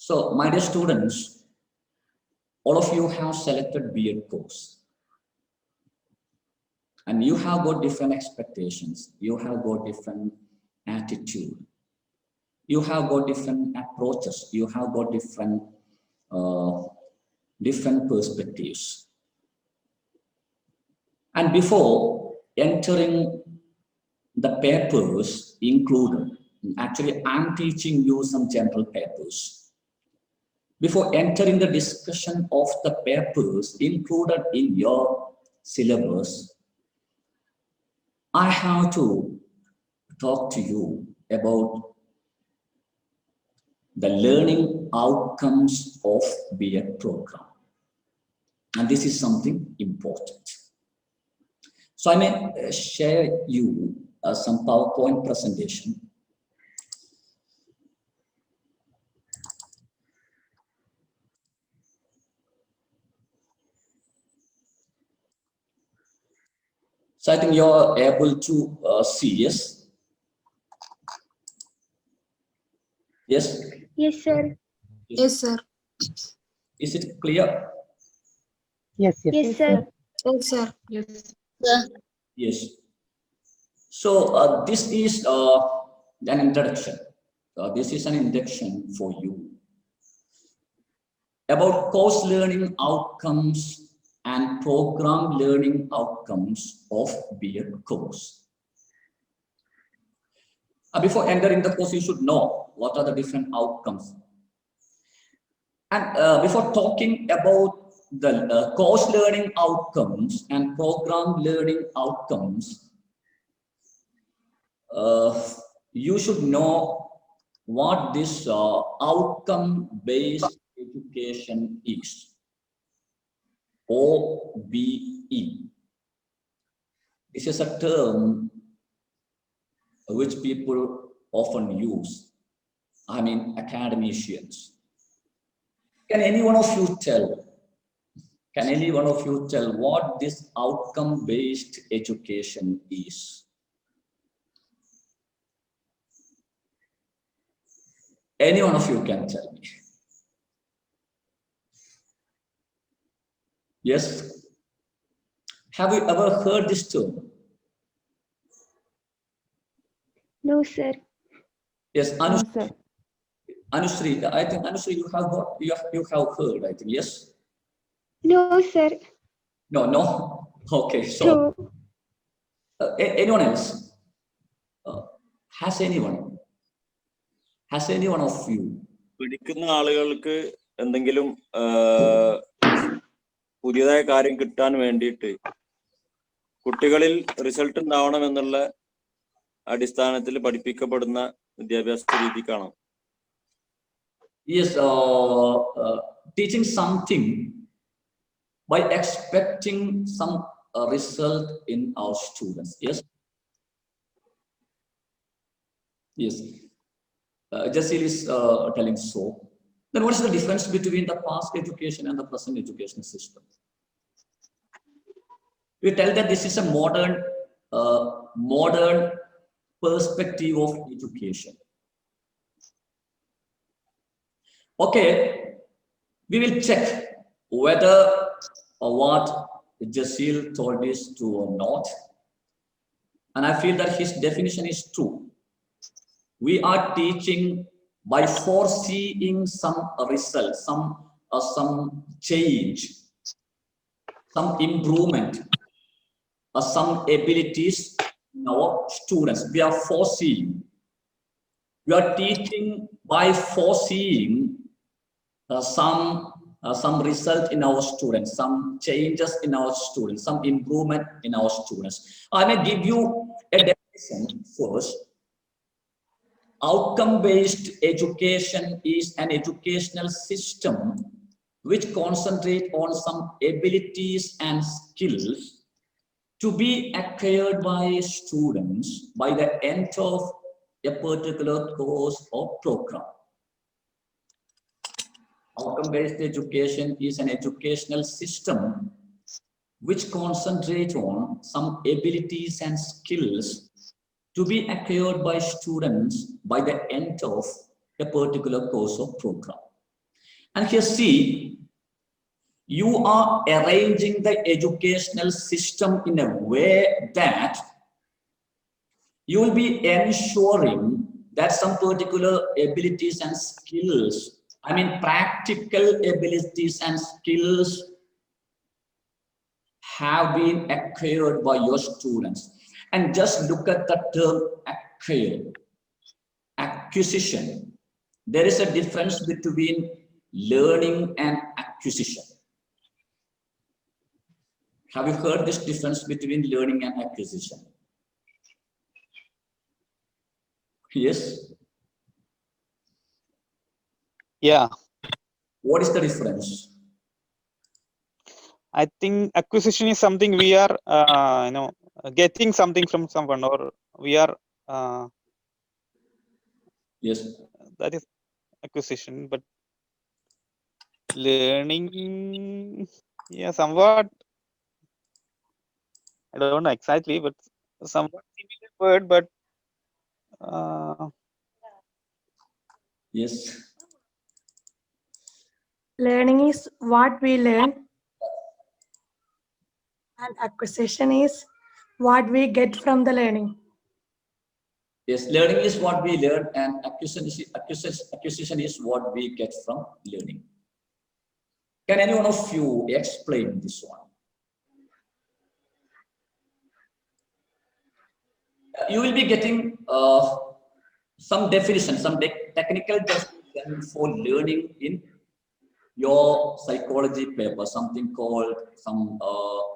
So, my dear students, all of you have selected B.Ed course. And you have got different expectations. You have got different attitude. You have got different approaches. You have got different perspectives. And before entering the papers included, actually I'm teaching you some general papers. Before entering the discussion of the papers included in your syllabus, I have to talk to you about the learning outcomes of B.Ed program. And this is something important. So I may share you some PowerPoint presentation. So I think you're able to see, yes? Yes? Yes, sir. Yes, sir. Is it clear? Yes, sir. Yes, sir. Yes. Yes. So this is an introduction. This is an introduction for you about course learning outcomes and program learning outcomes of B.Ed course. Before entering the course, you should know what are the different outcomes. And before talking about the course learning outcomes and program learning outcomes, you should know what this outcome-based education is, OBE. This is a term which people often use, I mean academicians. Can any one of you tell what this outcome-based education is? Any one of you can tell me. Yes? Have you ever heard this term? No, sir. Yes, No, sir. Anushree, I think Anushree, you have heard, I think, yes? No, sir. No. Okay, so anyone else? Has anyone of you? പഠിക്കുന്ന ആളുകൾക്ക് എന്തെങ്കിലും പുതിയതായ കാര്യം കിട്ടാൻ വേണ്ടിയിട്ട് കുട്ടികളിൽ result ഉണ്ടാവണം എന്നുള്ള അടിസ്ഥാനത്തിൽ പഠിപ്പിക്കപ്പെടുന്ന വിദ്യാഭ്യാസ രീതിക്കാണോ? Yes, teaching something by expecting some result in our students. Yes. Yes. Jasil is telling so. Then what is the difference between the past education and the present education system? We tell that this is a modern perspective of education. Okay, we will check whether what Jasil told is true or not. And I feel that his definition is true. We are teaching by foreseeing some result, some change, some improvement, some abilities in our students. We are foreseeing. We are teaching by foreseeing some result in our students, some changes in our students, some improvement in our students. I may give you a definition first. Outcome-based education is an educational system which concentrates on some abilities and skills to be acquired by students by the end of a particular course or program. Outcome-based education is an educational system which concentrates on some abilities and skills to be acquired by students by the end of a particular course or program. And here see, you are arranging the educational system in a way that you will be ensuring that some particular abilities and skills, I mean practical abilities and skills, have been acquired by your students. And just look at the term acquire, acquisition. There is a difference between learning and acquisition. Have you heard this difference between learning and acquisition? Yes. Yeah, What is the difference? I think acquisition is something we are, getting something from someone, or we are, Yes. that is acquisition. But learning, yeah, somewhat, I don't know exactly, but somewhat similar word, but Yes. Learning is what we learn, and acquisition is what we get from the learning. Yes, learning is what we learn, and acquisition is what we get from learning. Can any one of you explain this one? You will be getting some definition, some technical definition for learning in your psychology paper, something called some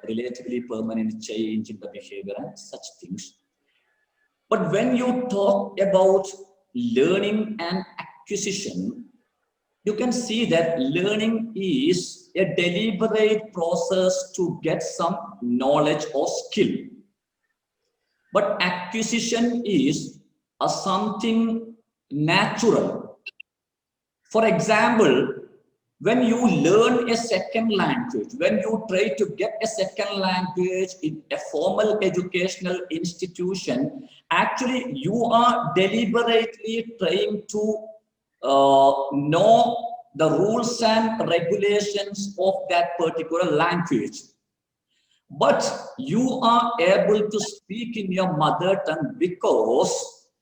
relatively permanent change in the behavior and such things. But when you talk about learning and acquisition, you can see that learning is a deliberate process to get some knowledge or skill. But acquisition is something natural. For example, when you learn a second language, when you try to get a second language in a formal educational institution, actually you are deliberately trying to know the rules and regulations of that particular language. But you are able to speak in your mother tongue because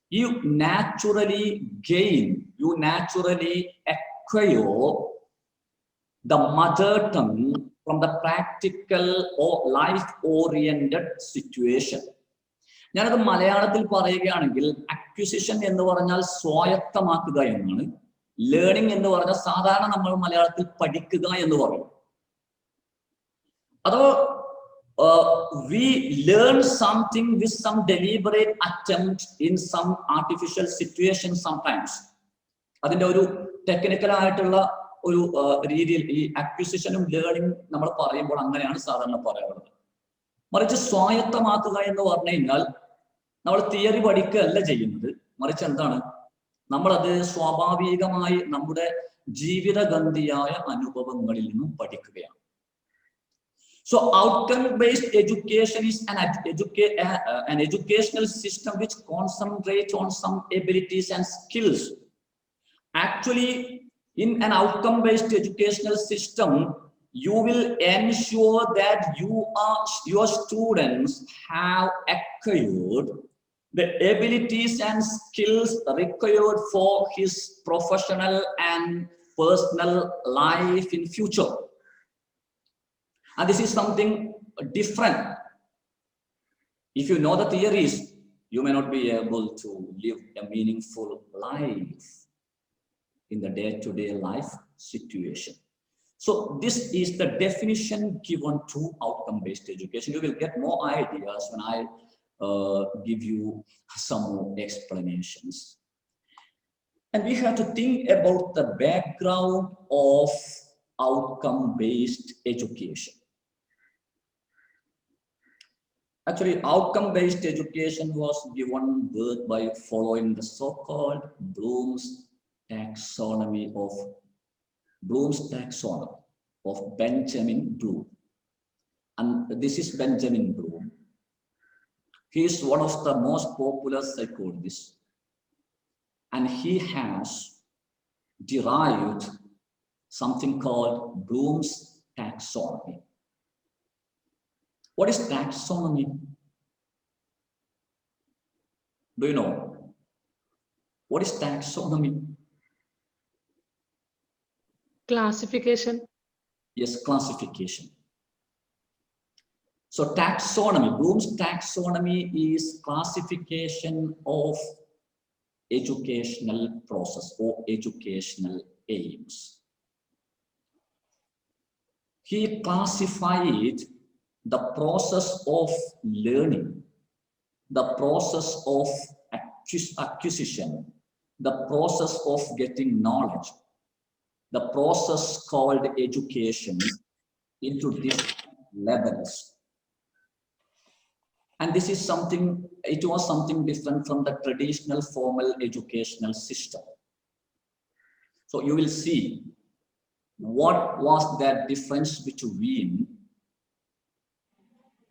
you naturally gain, you naturally acquire the mother tongue from the practical or life-oriented situation. ഞാനത് മലയാളത്തിൽ പറയുകയാണെങ്കിൽ acquisition എന്ന് പറഞ്ഞാൽ സ്വായത്തമാക്കുക എന്നാണ്. Learning എന്ന് പറഞ്ഞാൽ സാധാരണ നമ്മൾ മലയാളത്തിൽ പഠിക്കുക എന്ന് പറയും. അതോ we learn something with some deliberate attempt in some artificial situation sometimes. അതിന്റെ ഒരു ടെക്നിക്കൽ ആയിട്ടുള്ള ഒരു രീതിയിൽ ഈ അക്വിസിഷനും ലേണിംഗ് നമ്മൾ പറയുമ്പോൾ അങ്ങനെയാണ് സാധാരണ പറയാറുള്ളത്. മറിച്ച് സ്വായത്തമാക്കുക എന്ന് പറഞ്ഞു കഴിഞ്ഞാൽ നമ്മൾ തിയറി പഠിക്കുകയല്ല ചെയ്യുന്നത്, മറിച്ച് എന്താണ്, നമ്മളത് സ്വാഭാവികമായി നമ്മുടെ ജീവിതഗന്ധിയായ അനുഭവങ്ങളിൽ നിന്നും പഠിക്കുകയാണ്. So outcome-based education is an educational system which concentrates on some abilities and skills. Actually, in an outcome-based educational system, you will ensure that your students have acquired the abilities and skills required for his professional and personal life in future. And this is something different. If you know the theories, you may not be able to live a meaningful life in the day-to-day life situation. So this is the definition given to outcome-based education. You will get more ideas when I give you some more explanations. And we have to think about the background of outcome-based education. Actually, outcome-based education was given birth by following the so-called Bloom's taxonomy of Benjamin Bloom. And this is Benjamin Bloom. He is one of the most popular psychologists, and he has derived something called Bloom's taxonomy. What is taxonomy? Do you know? What is taxonomy? Classification. Yes, classification. So taxonomy, Bloom's taxonomy is classification of educational process or educational aims. He classified the process of learning, the process of acquisition, the process of getting knowledge, the process called education into different levels. And this is something, it was something different from the traditional formal educational system. So you will see what was that difference between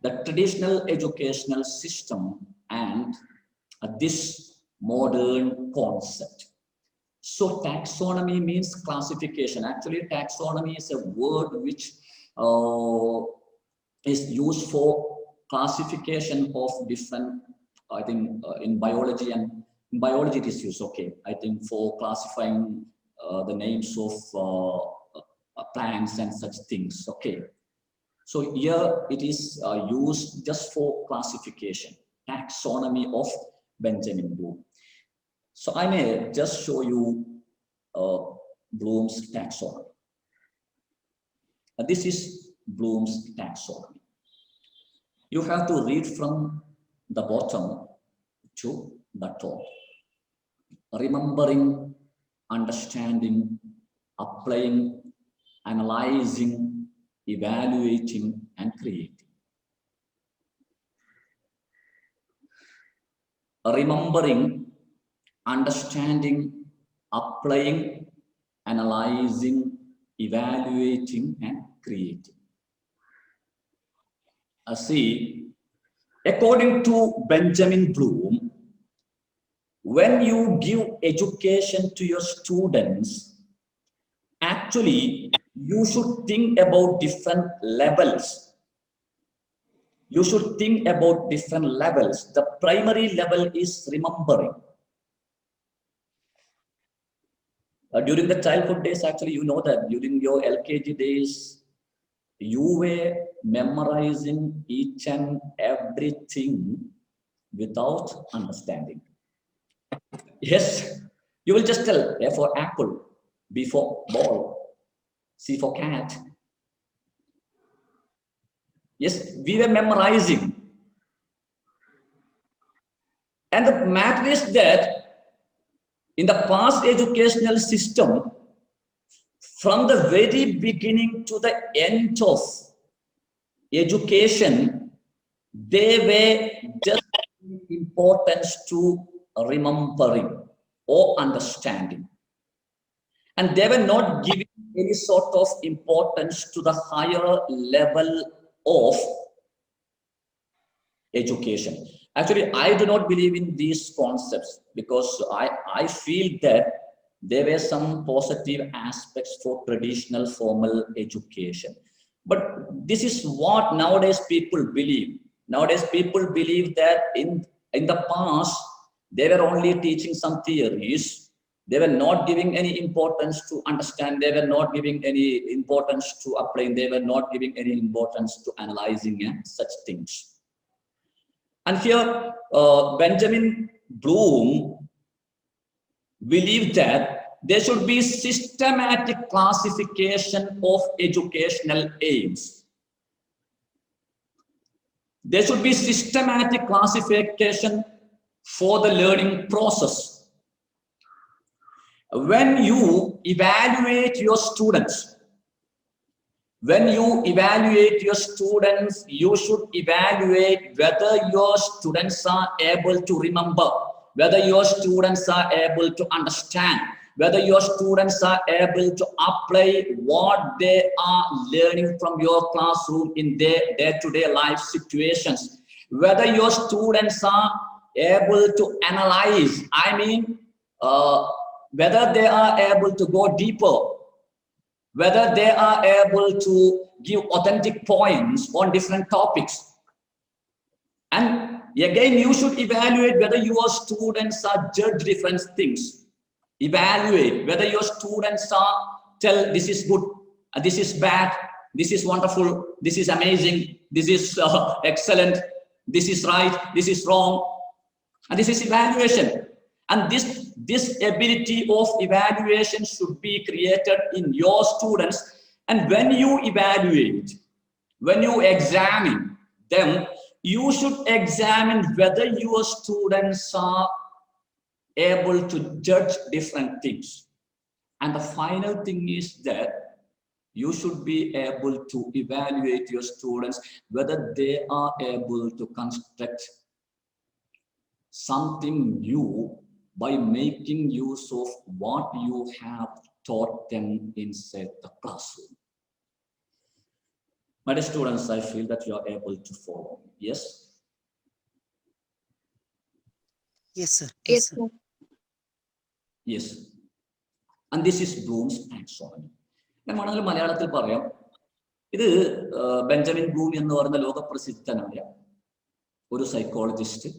the traditional educational system and this modern concept. So taxonomy means classification. Actually, taxonomy is a word which is used for classification of different, I think in biology, and in biology it is used, okay, I think for classifying the names of plants and such things, okay. So here it is used just for classification, taxonomy of Benjamin Bloom. So I may just show you Bloom's taxonomy. This is Bloom's taxonomy. You have to read from the bottom to the top. Remembering, understanding, applying, analyzing, evaluating, and creating. Remembering, understanding, applying, analyzing, evaluating, and creating. See, according to Benjamin Bloom, when you give education to your students, actually you should think about different levels. You should think about different levels. The primary level is remembering. During the childhood days, actually, you know that during your LKG days, you were memorizing each and everything without understanding. Yes, you will just tell A for apple, B for ball, C for cat. Yes, we were memorizing. And the matter is that in the past educational system, from the very beginning to the end of education, they were just giving importance to remembering or understanding. And they were not giving any sort of importance to the higher level of education. Actually, I do not believe in these concepts because I feel that there were some positive aspects for traditional formal education. But this is what nowadays people believe. Nowadays people believe that in the past, they were only teaching some theories. They were not giving any importance to understand. They were not giving any importance to applying. They were not giving any importance to analyzing and such things. And here, Benjamin Bloom believed that there should be systematic classification of educational aims. There should be systematic classification for the learning process. When you evaluate your students, you should evaluate whether your students are able to remember, whether your students are able to understand, whether your students are able to apply what they are learning from your classroom in their day-to-day life situations, whether your students are able to analyze, I mean, whether they are able to go deeper whether they are able to give authentic points on different topics. And again, you should evaluate whether your students are judge different things. Evaluate whether your students are tell this is good, this is bad, this is wonderful, this is amazing, this is excellent, this is right, this is wrong. And this is evaluation. And this ability of evaluation should be created in your students. And when you evaluate, when you examine them, you should examine whether your students are able to judge different things. And the final thing is that you should be able to evaluate your students whether they are able to construct something new by making use of what you have taught them inside the classroom. My dear students, I feel that you are able to follow me. Yes? Yes, sir. Yes, sir. Yes. And this is Bloom's taxonomy. ഞാൻ വേണമെങ്കിൽ മലയാളത്തിൽ പറയാം. ഇത് Benjamin Bloom എന്ന് പറയുന്ന ലോകപ്രസിദ്ധനായ ഒരു psychologist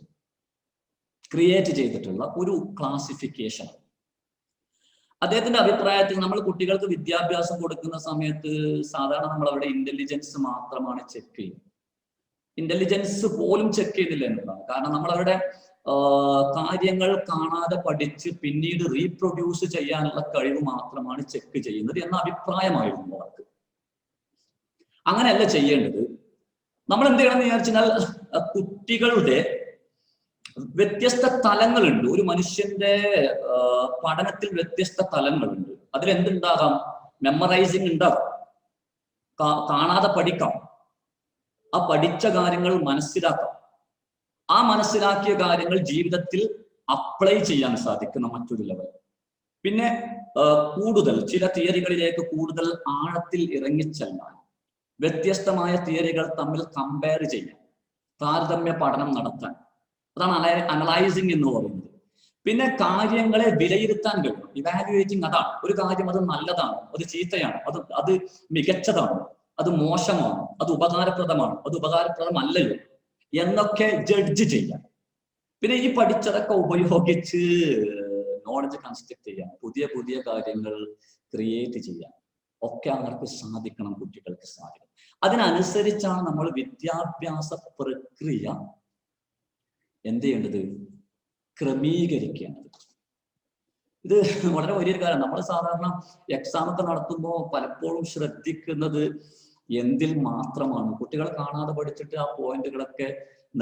create ചെയ്തിട്ടുള്ള ഒരു ക്ലാസിഫിക്കേഷൻ. അദ്ദേഹത്തിന്റെ അഭിപ്രായത്തിൽ നമ്മൾ കുട്ടികൾക്ക് വിദ്യാഭ്യാസം കൊടുക്കുന്ന സമയത്ത് സാധാരണ നമ്മൾ അവരുടെ ഇന്റലിജൻസ് മാത്രമാണ് ചെക്ക് ചെയ്യുന്നത്. ഇന്റലിജൻസ് പോലും ചെക്ക് ചെയ്യുന്നില്ല എന്നതാണ്. കാരണം നമ്മൾ അവരുടെ കാര്യങ്ങൾ കാണാതെ പഠിച്ച് പിന്നീട് റീപ്രൊഡ്യൂസ് ചെയ്യാനുള്ള കഴിവ് മാത്രമാണ് ചെക്ക് ചെയ്യുന്നത് എന്ന അഭിപ്രായമായിരുന്നു അവർക്ക്. അങ്ങനെയല്ല ചെയ്യേണ്ടത്. നമ്മൾ എന്ത് ചെയ്യണം എന്ന് വിചാരിച്ചാൽ കുട്ടികളുടെ വ്യത്യസ്ത തലങ്ങളുണ്ട്. ഒരു മനുഷ്യന്റെ പഠനത്തിൽ വ്യത്യസ്ത തലങ്ങളുണ്ട്. അതിലെന്തുണ്ടാകാം? മെമ്മറൈസിങ് ഉണ്ടാകാം, കാണാതെ പഠിക്കാം, ആ പഠിച്ച കാര്യങ്ങൾ മനസ്സിലാക്കാം, ആ മനസ്സിലാക്കിയ കാര്യങ്ങൾ ജീവിതത്തിൽ അപ്ലൈ ചെയ്യാൻ സാധിക്കുന്ന മറ്റൊരു ലെവൽ. പിന്നെ കൂടുതൽ ചില തിയറികളിലേക്ക് കൂടുതൽ ആഴത്തിൽ ഇറങ്ങിച്ചെല്ലാൻ, വ്യത്യസ്തമായ തിയറികൾ തമ്മിൽ കമ്പയർ ചെയ്യാൻ, താരതമ്യ പഠനം നടത്താൻ, അതാണ് അനലൈസിങ് എന്ന് പറയുന്നത്. പിന്നെ കാര്യങ്ങളെ വിലയിരുത്താൻ കഴിയും. ഇവാലുവേറ്റിംഗ് അതാണ്. ഒരു കാര്യം അത് നല്ലതാണ്, അത് ചീത്തയാണ്, അത് മികച്ചതാണ്, അത് മോശമാണ്, അത് ഉപകാരപ്രദമാണ്, അത് ഉപകാരപ്രദമല്ലല്ലോ എന്നൊക്കെ ജഡ്ജ് ചെയ്യാം. പിന്നെ ഈ പഠിച്ചതൊക്കെ ഉപയോഗിച്ച് നോളജ് കൺസ്ട്രക്ട് ചെയ്യാൻ, പുതിയ പുതിയ കാര്യങ്ങൾ ക്രിയേറ്റ് ചെയ്യാൻ ഒക്കെ അവർക്ക് സാധിക്കണം, കുട്ടികൾക്ക് സാധിക്കണം. അതിനനുസരിച്ചാണ് നമ്മൾ വിദ്യാഭ്യാസ പ്രക്രിയ എന്ത് ചെയ്യേണ്ടത്? ക്രമീകരിക്കേണ്ടത്. ഇത് വളരെ വലിയൊരു കാര്യം. നമ്മൾ സാധാരണ എക്സാം ഒക്കെ നടത്തുമ്പോൾ പലപ്പോഴും ശ്രദ്ധിക്കുന്നത് എന്തിൽ മാത്രമാണ്? കുട്ടികളെ കാണാതെ പഠിച്ചിട്ട് ആ പോയിന്റുകളൊക്കെ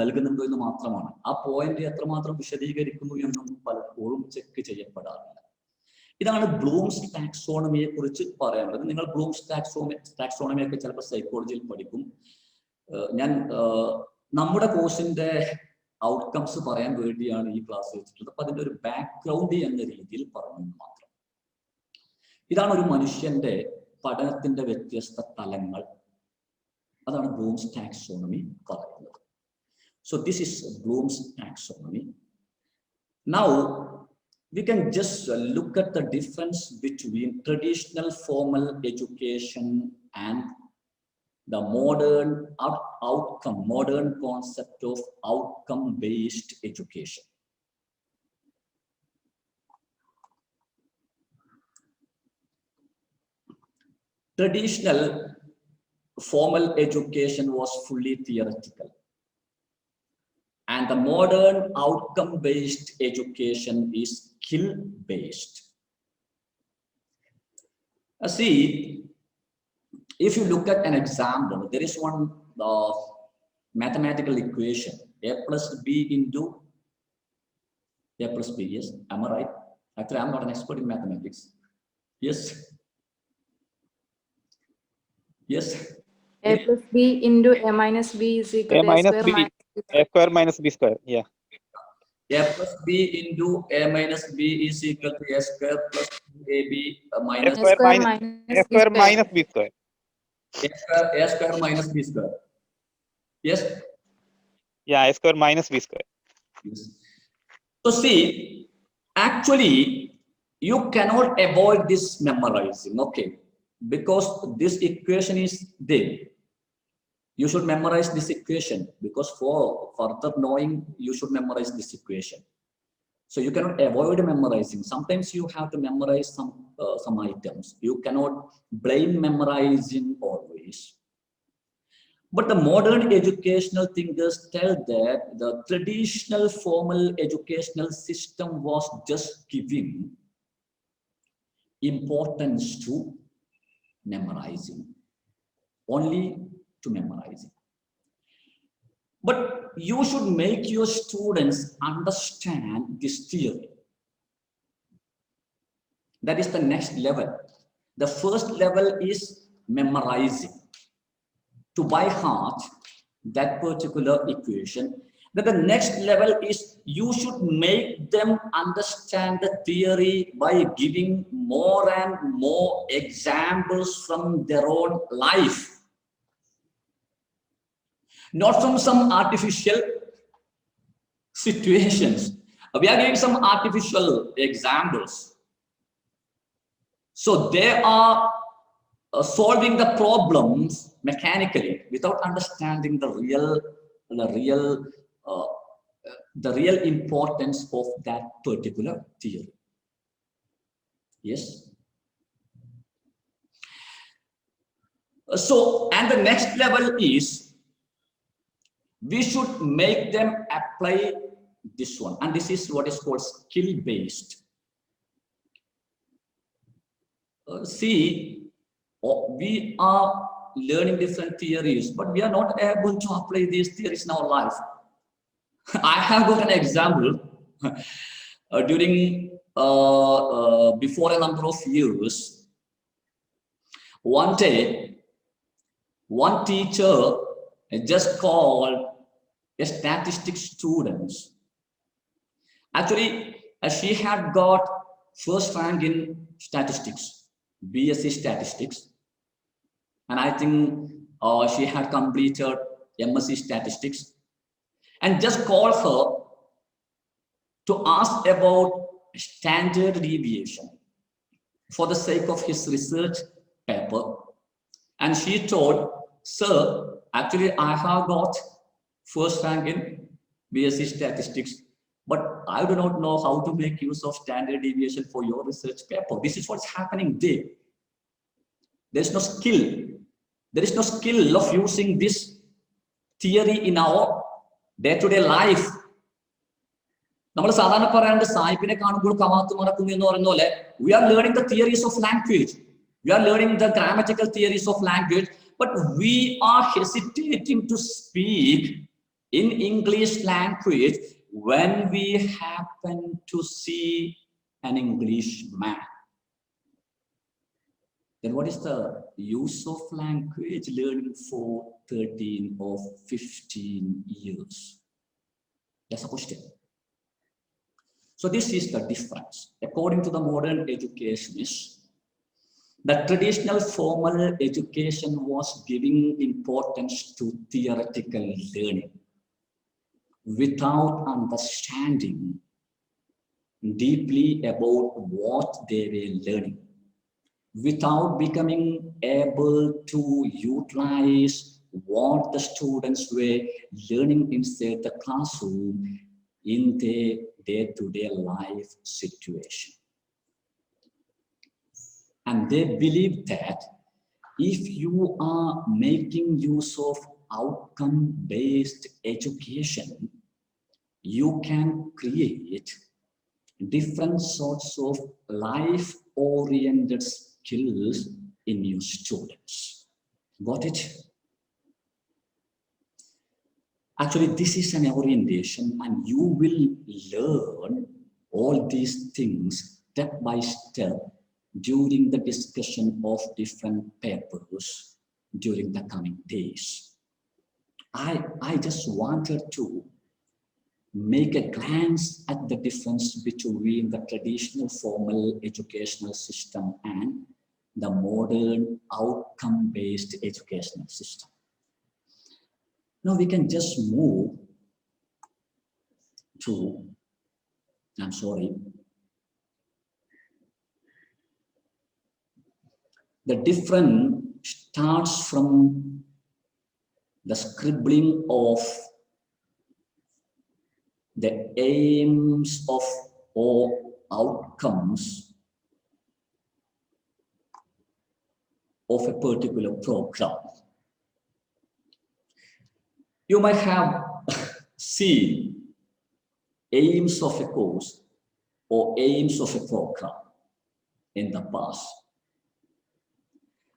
നൽകുന്നുണ്ടോ എന്ന് മാത്രമാണ്. ആ പോയിന്റ് എത്രമാത്രം വിശദീകരിക്കുന്നു എന്നും പലപ്പോഴും ചെക്ക് ചെയ്യപ്പെടാറില്ല. ഇതാണ് ബ്ലൂംസ് ടാക്സോണമിയെ കുറിച്ച് പറയാനുള്ളത്. നിങ്ങൾ ബ്ലൂംസ് ടാക്സോണമിയൊക്കെ ചിലപ്പോൾ സൈക്കോളജിയിൽ പഠിക്കും. ഞാൻ നമ്മുടെ കോഴ്സിന്റെ ഔട്ട്കംസ് പറയാൻ വേണ്ടിയാണ് ഈ ക്ലാസ് വെച്ചിട്ടുള്ളത്. അപ്പൊ അതിന്റെ ഒരു ബാക്ക്ഗ്രൗണ്ട് എന്ന രീതിയിൽ പറഞ്ഞു മാത്രം. ഇതാണ് ഒരു മനുഷ്യന്റെ പഠനത്തിന്റെ വ്യത്യസ്ത തലങ്ങൾ. അതാണ് ബ്ലൂംസ് ടാക്സോണമി പറയുന്നത്. So this is Bloom's taxonomy. Now we can just look at the difference between traditional formal education and the modern concept of outcome-based education. Traditional formal education was fully theoretical, and the modern outcome-based education is skill-based. See, if you look at an example, there is one mathematical equation, a plus b into a plus b. Yes, am I right? Actually, I'm not an expert in mathematics. Yes. Yes. A plus b into a minus b is equal to a square minus a square minus b square. Yeah. A plus b into a minus b is equal to a square plus ab minus A square minus b square. A square minus b square. Yes. Yeah, a square minus b square. Yes. So see, actually, you cannot avoid this memorizing. Okay. because this equation is there. You should memorize this equation, because for further knowing, you should memorize this equation. So you cannot avoid memorizing. Sometimes you have to memorize some items. You cannot blame memorizing always. But the modern educational thinkers tell that the traditional formal educational system was just giving importance to memorizing, only to memorizing. But you should make your students understand this theory. That is the next level. The first level is memorizing, to by heart that particular equation. Then the next level is you should make them understand the theory by giving more and more examples from their own life. Not from some artificial situations. We are giving some artificial examples. So they are solving the problems mechanically without understanding the real importance of that particular theory. Yes. So, and the next level is we should make them apply this one, and this is what is called skill based. See, we are learning different theories, but we are not able to apply these theories in our life. I have got an example. During before a number of years, one day, one teacher just called a statistics students. Actually, she had got first rank in statistics, BSc statistics, and I think she had completed MSc statistics, and just called her to ask about standard deviation for the sake of his research paper. And she told, sir, actually I have got first rank in BSc statistics, but I do not know how to make use of standard deviation for your research paper. This is what's happening there. There is no skill. There is no skill of using this theory in our day-to-day life. We are learning the theories of language. We are learning the grammatical theories of language, but we are hesitating to speak in English language when we happen to see an English man. Then what is the use of language learning for 13 or 15 years? That's a question. So this is the difference. According to the modern educationists, the traditional formal education was giving importance to theoretical learning without understanding deeply about what they were learning, without becoming able to utilize what the students were learning inside the classroom in their day-to-day life situation. And they believe that if you are making use of outcome-based education, you can create different sorts of life-oriented skills in your students. Got it? Actually, this is an orientation, and you will learn all these things step by step during the discussion of different papers during the coming days. I just wanted to make a glance at the difference between the traditional formal educational system and the modern outcome-based educational system. Now we can just move to, The difference starts from the scribbling of the aims of or outcomes of a particular program. You might have seen aims of a course or aims of a program in the past.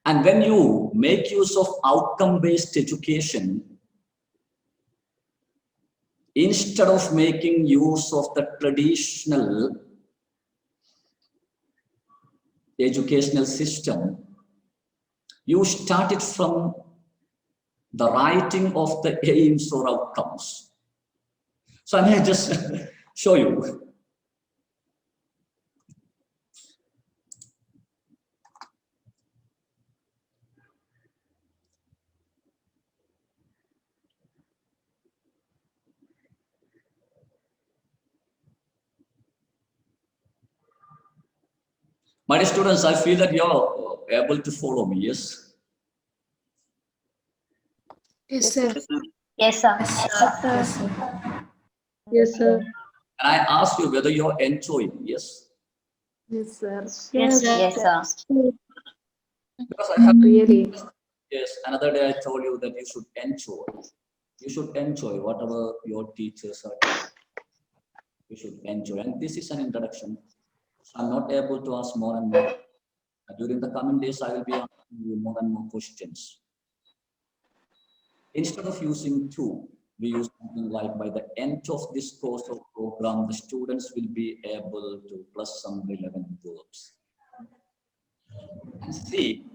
And when you make use of outcome-based education, instead of making use of the traditional educational system, you started from the writing of the aims or outcomes. So I may just show you. My dear students, I feel that you're able to follow me, yes? Yes, sir. Yes, sir. Yes, sir. And I ask you whether you're enjoying, yes? Yes, sir. Yes, sir. Because I have, Really. yes, another day I told you that you should enjoy. You should enjoy whatever your teachers are doing. You should enjoy. And this is an introduction. So I'm not able to ask more and more. During the coming days, I will be asking you more and more questions. Instead of using two, we use something like by the end of this course or program, the students will be able to plus some relevant verbs. And see,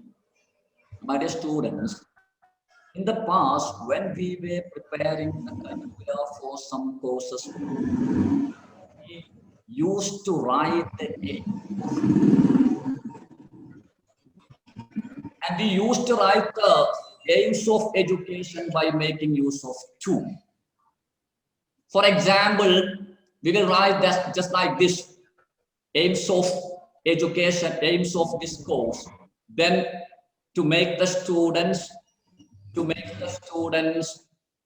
my dear students, in the past, when we were preparing the curricula for some courses, we used to write the aims. And we used to write the aims of education by making use of two. For example, we will write that just like this: aims of education, aims of this course. Then to make the students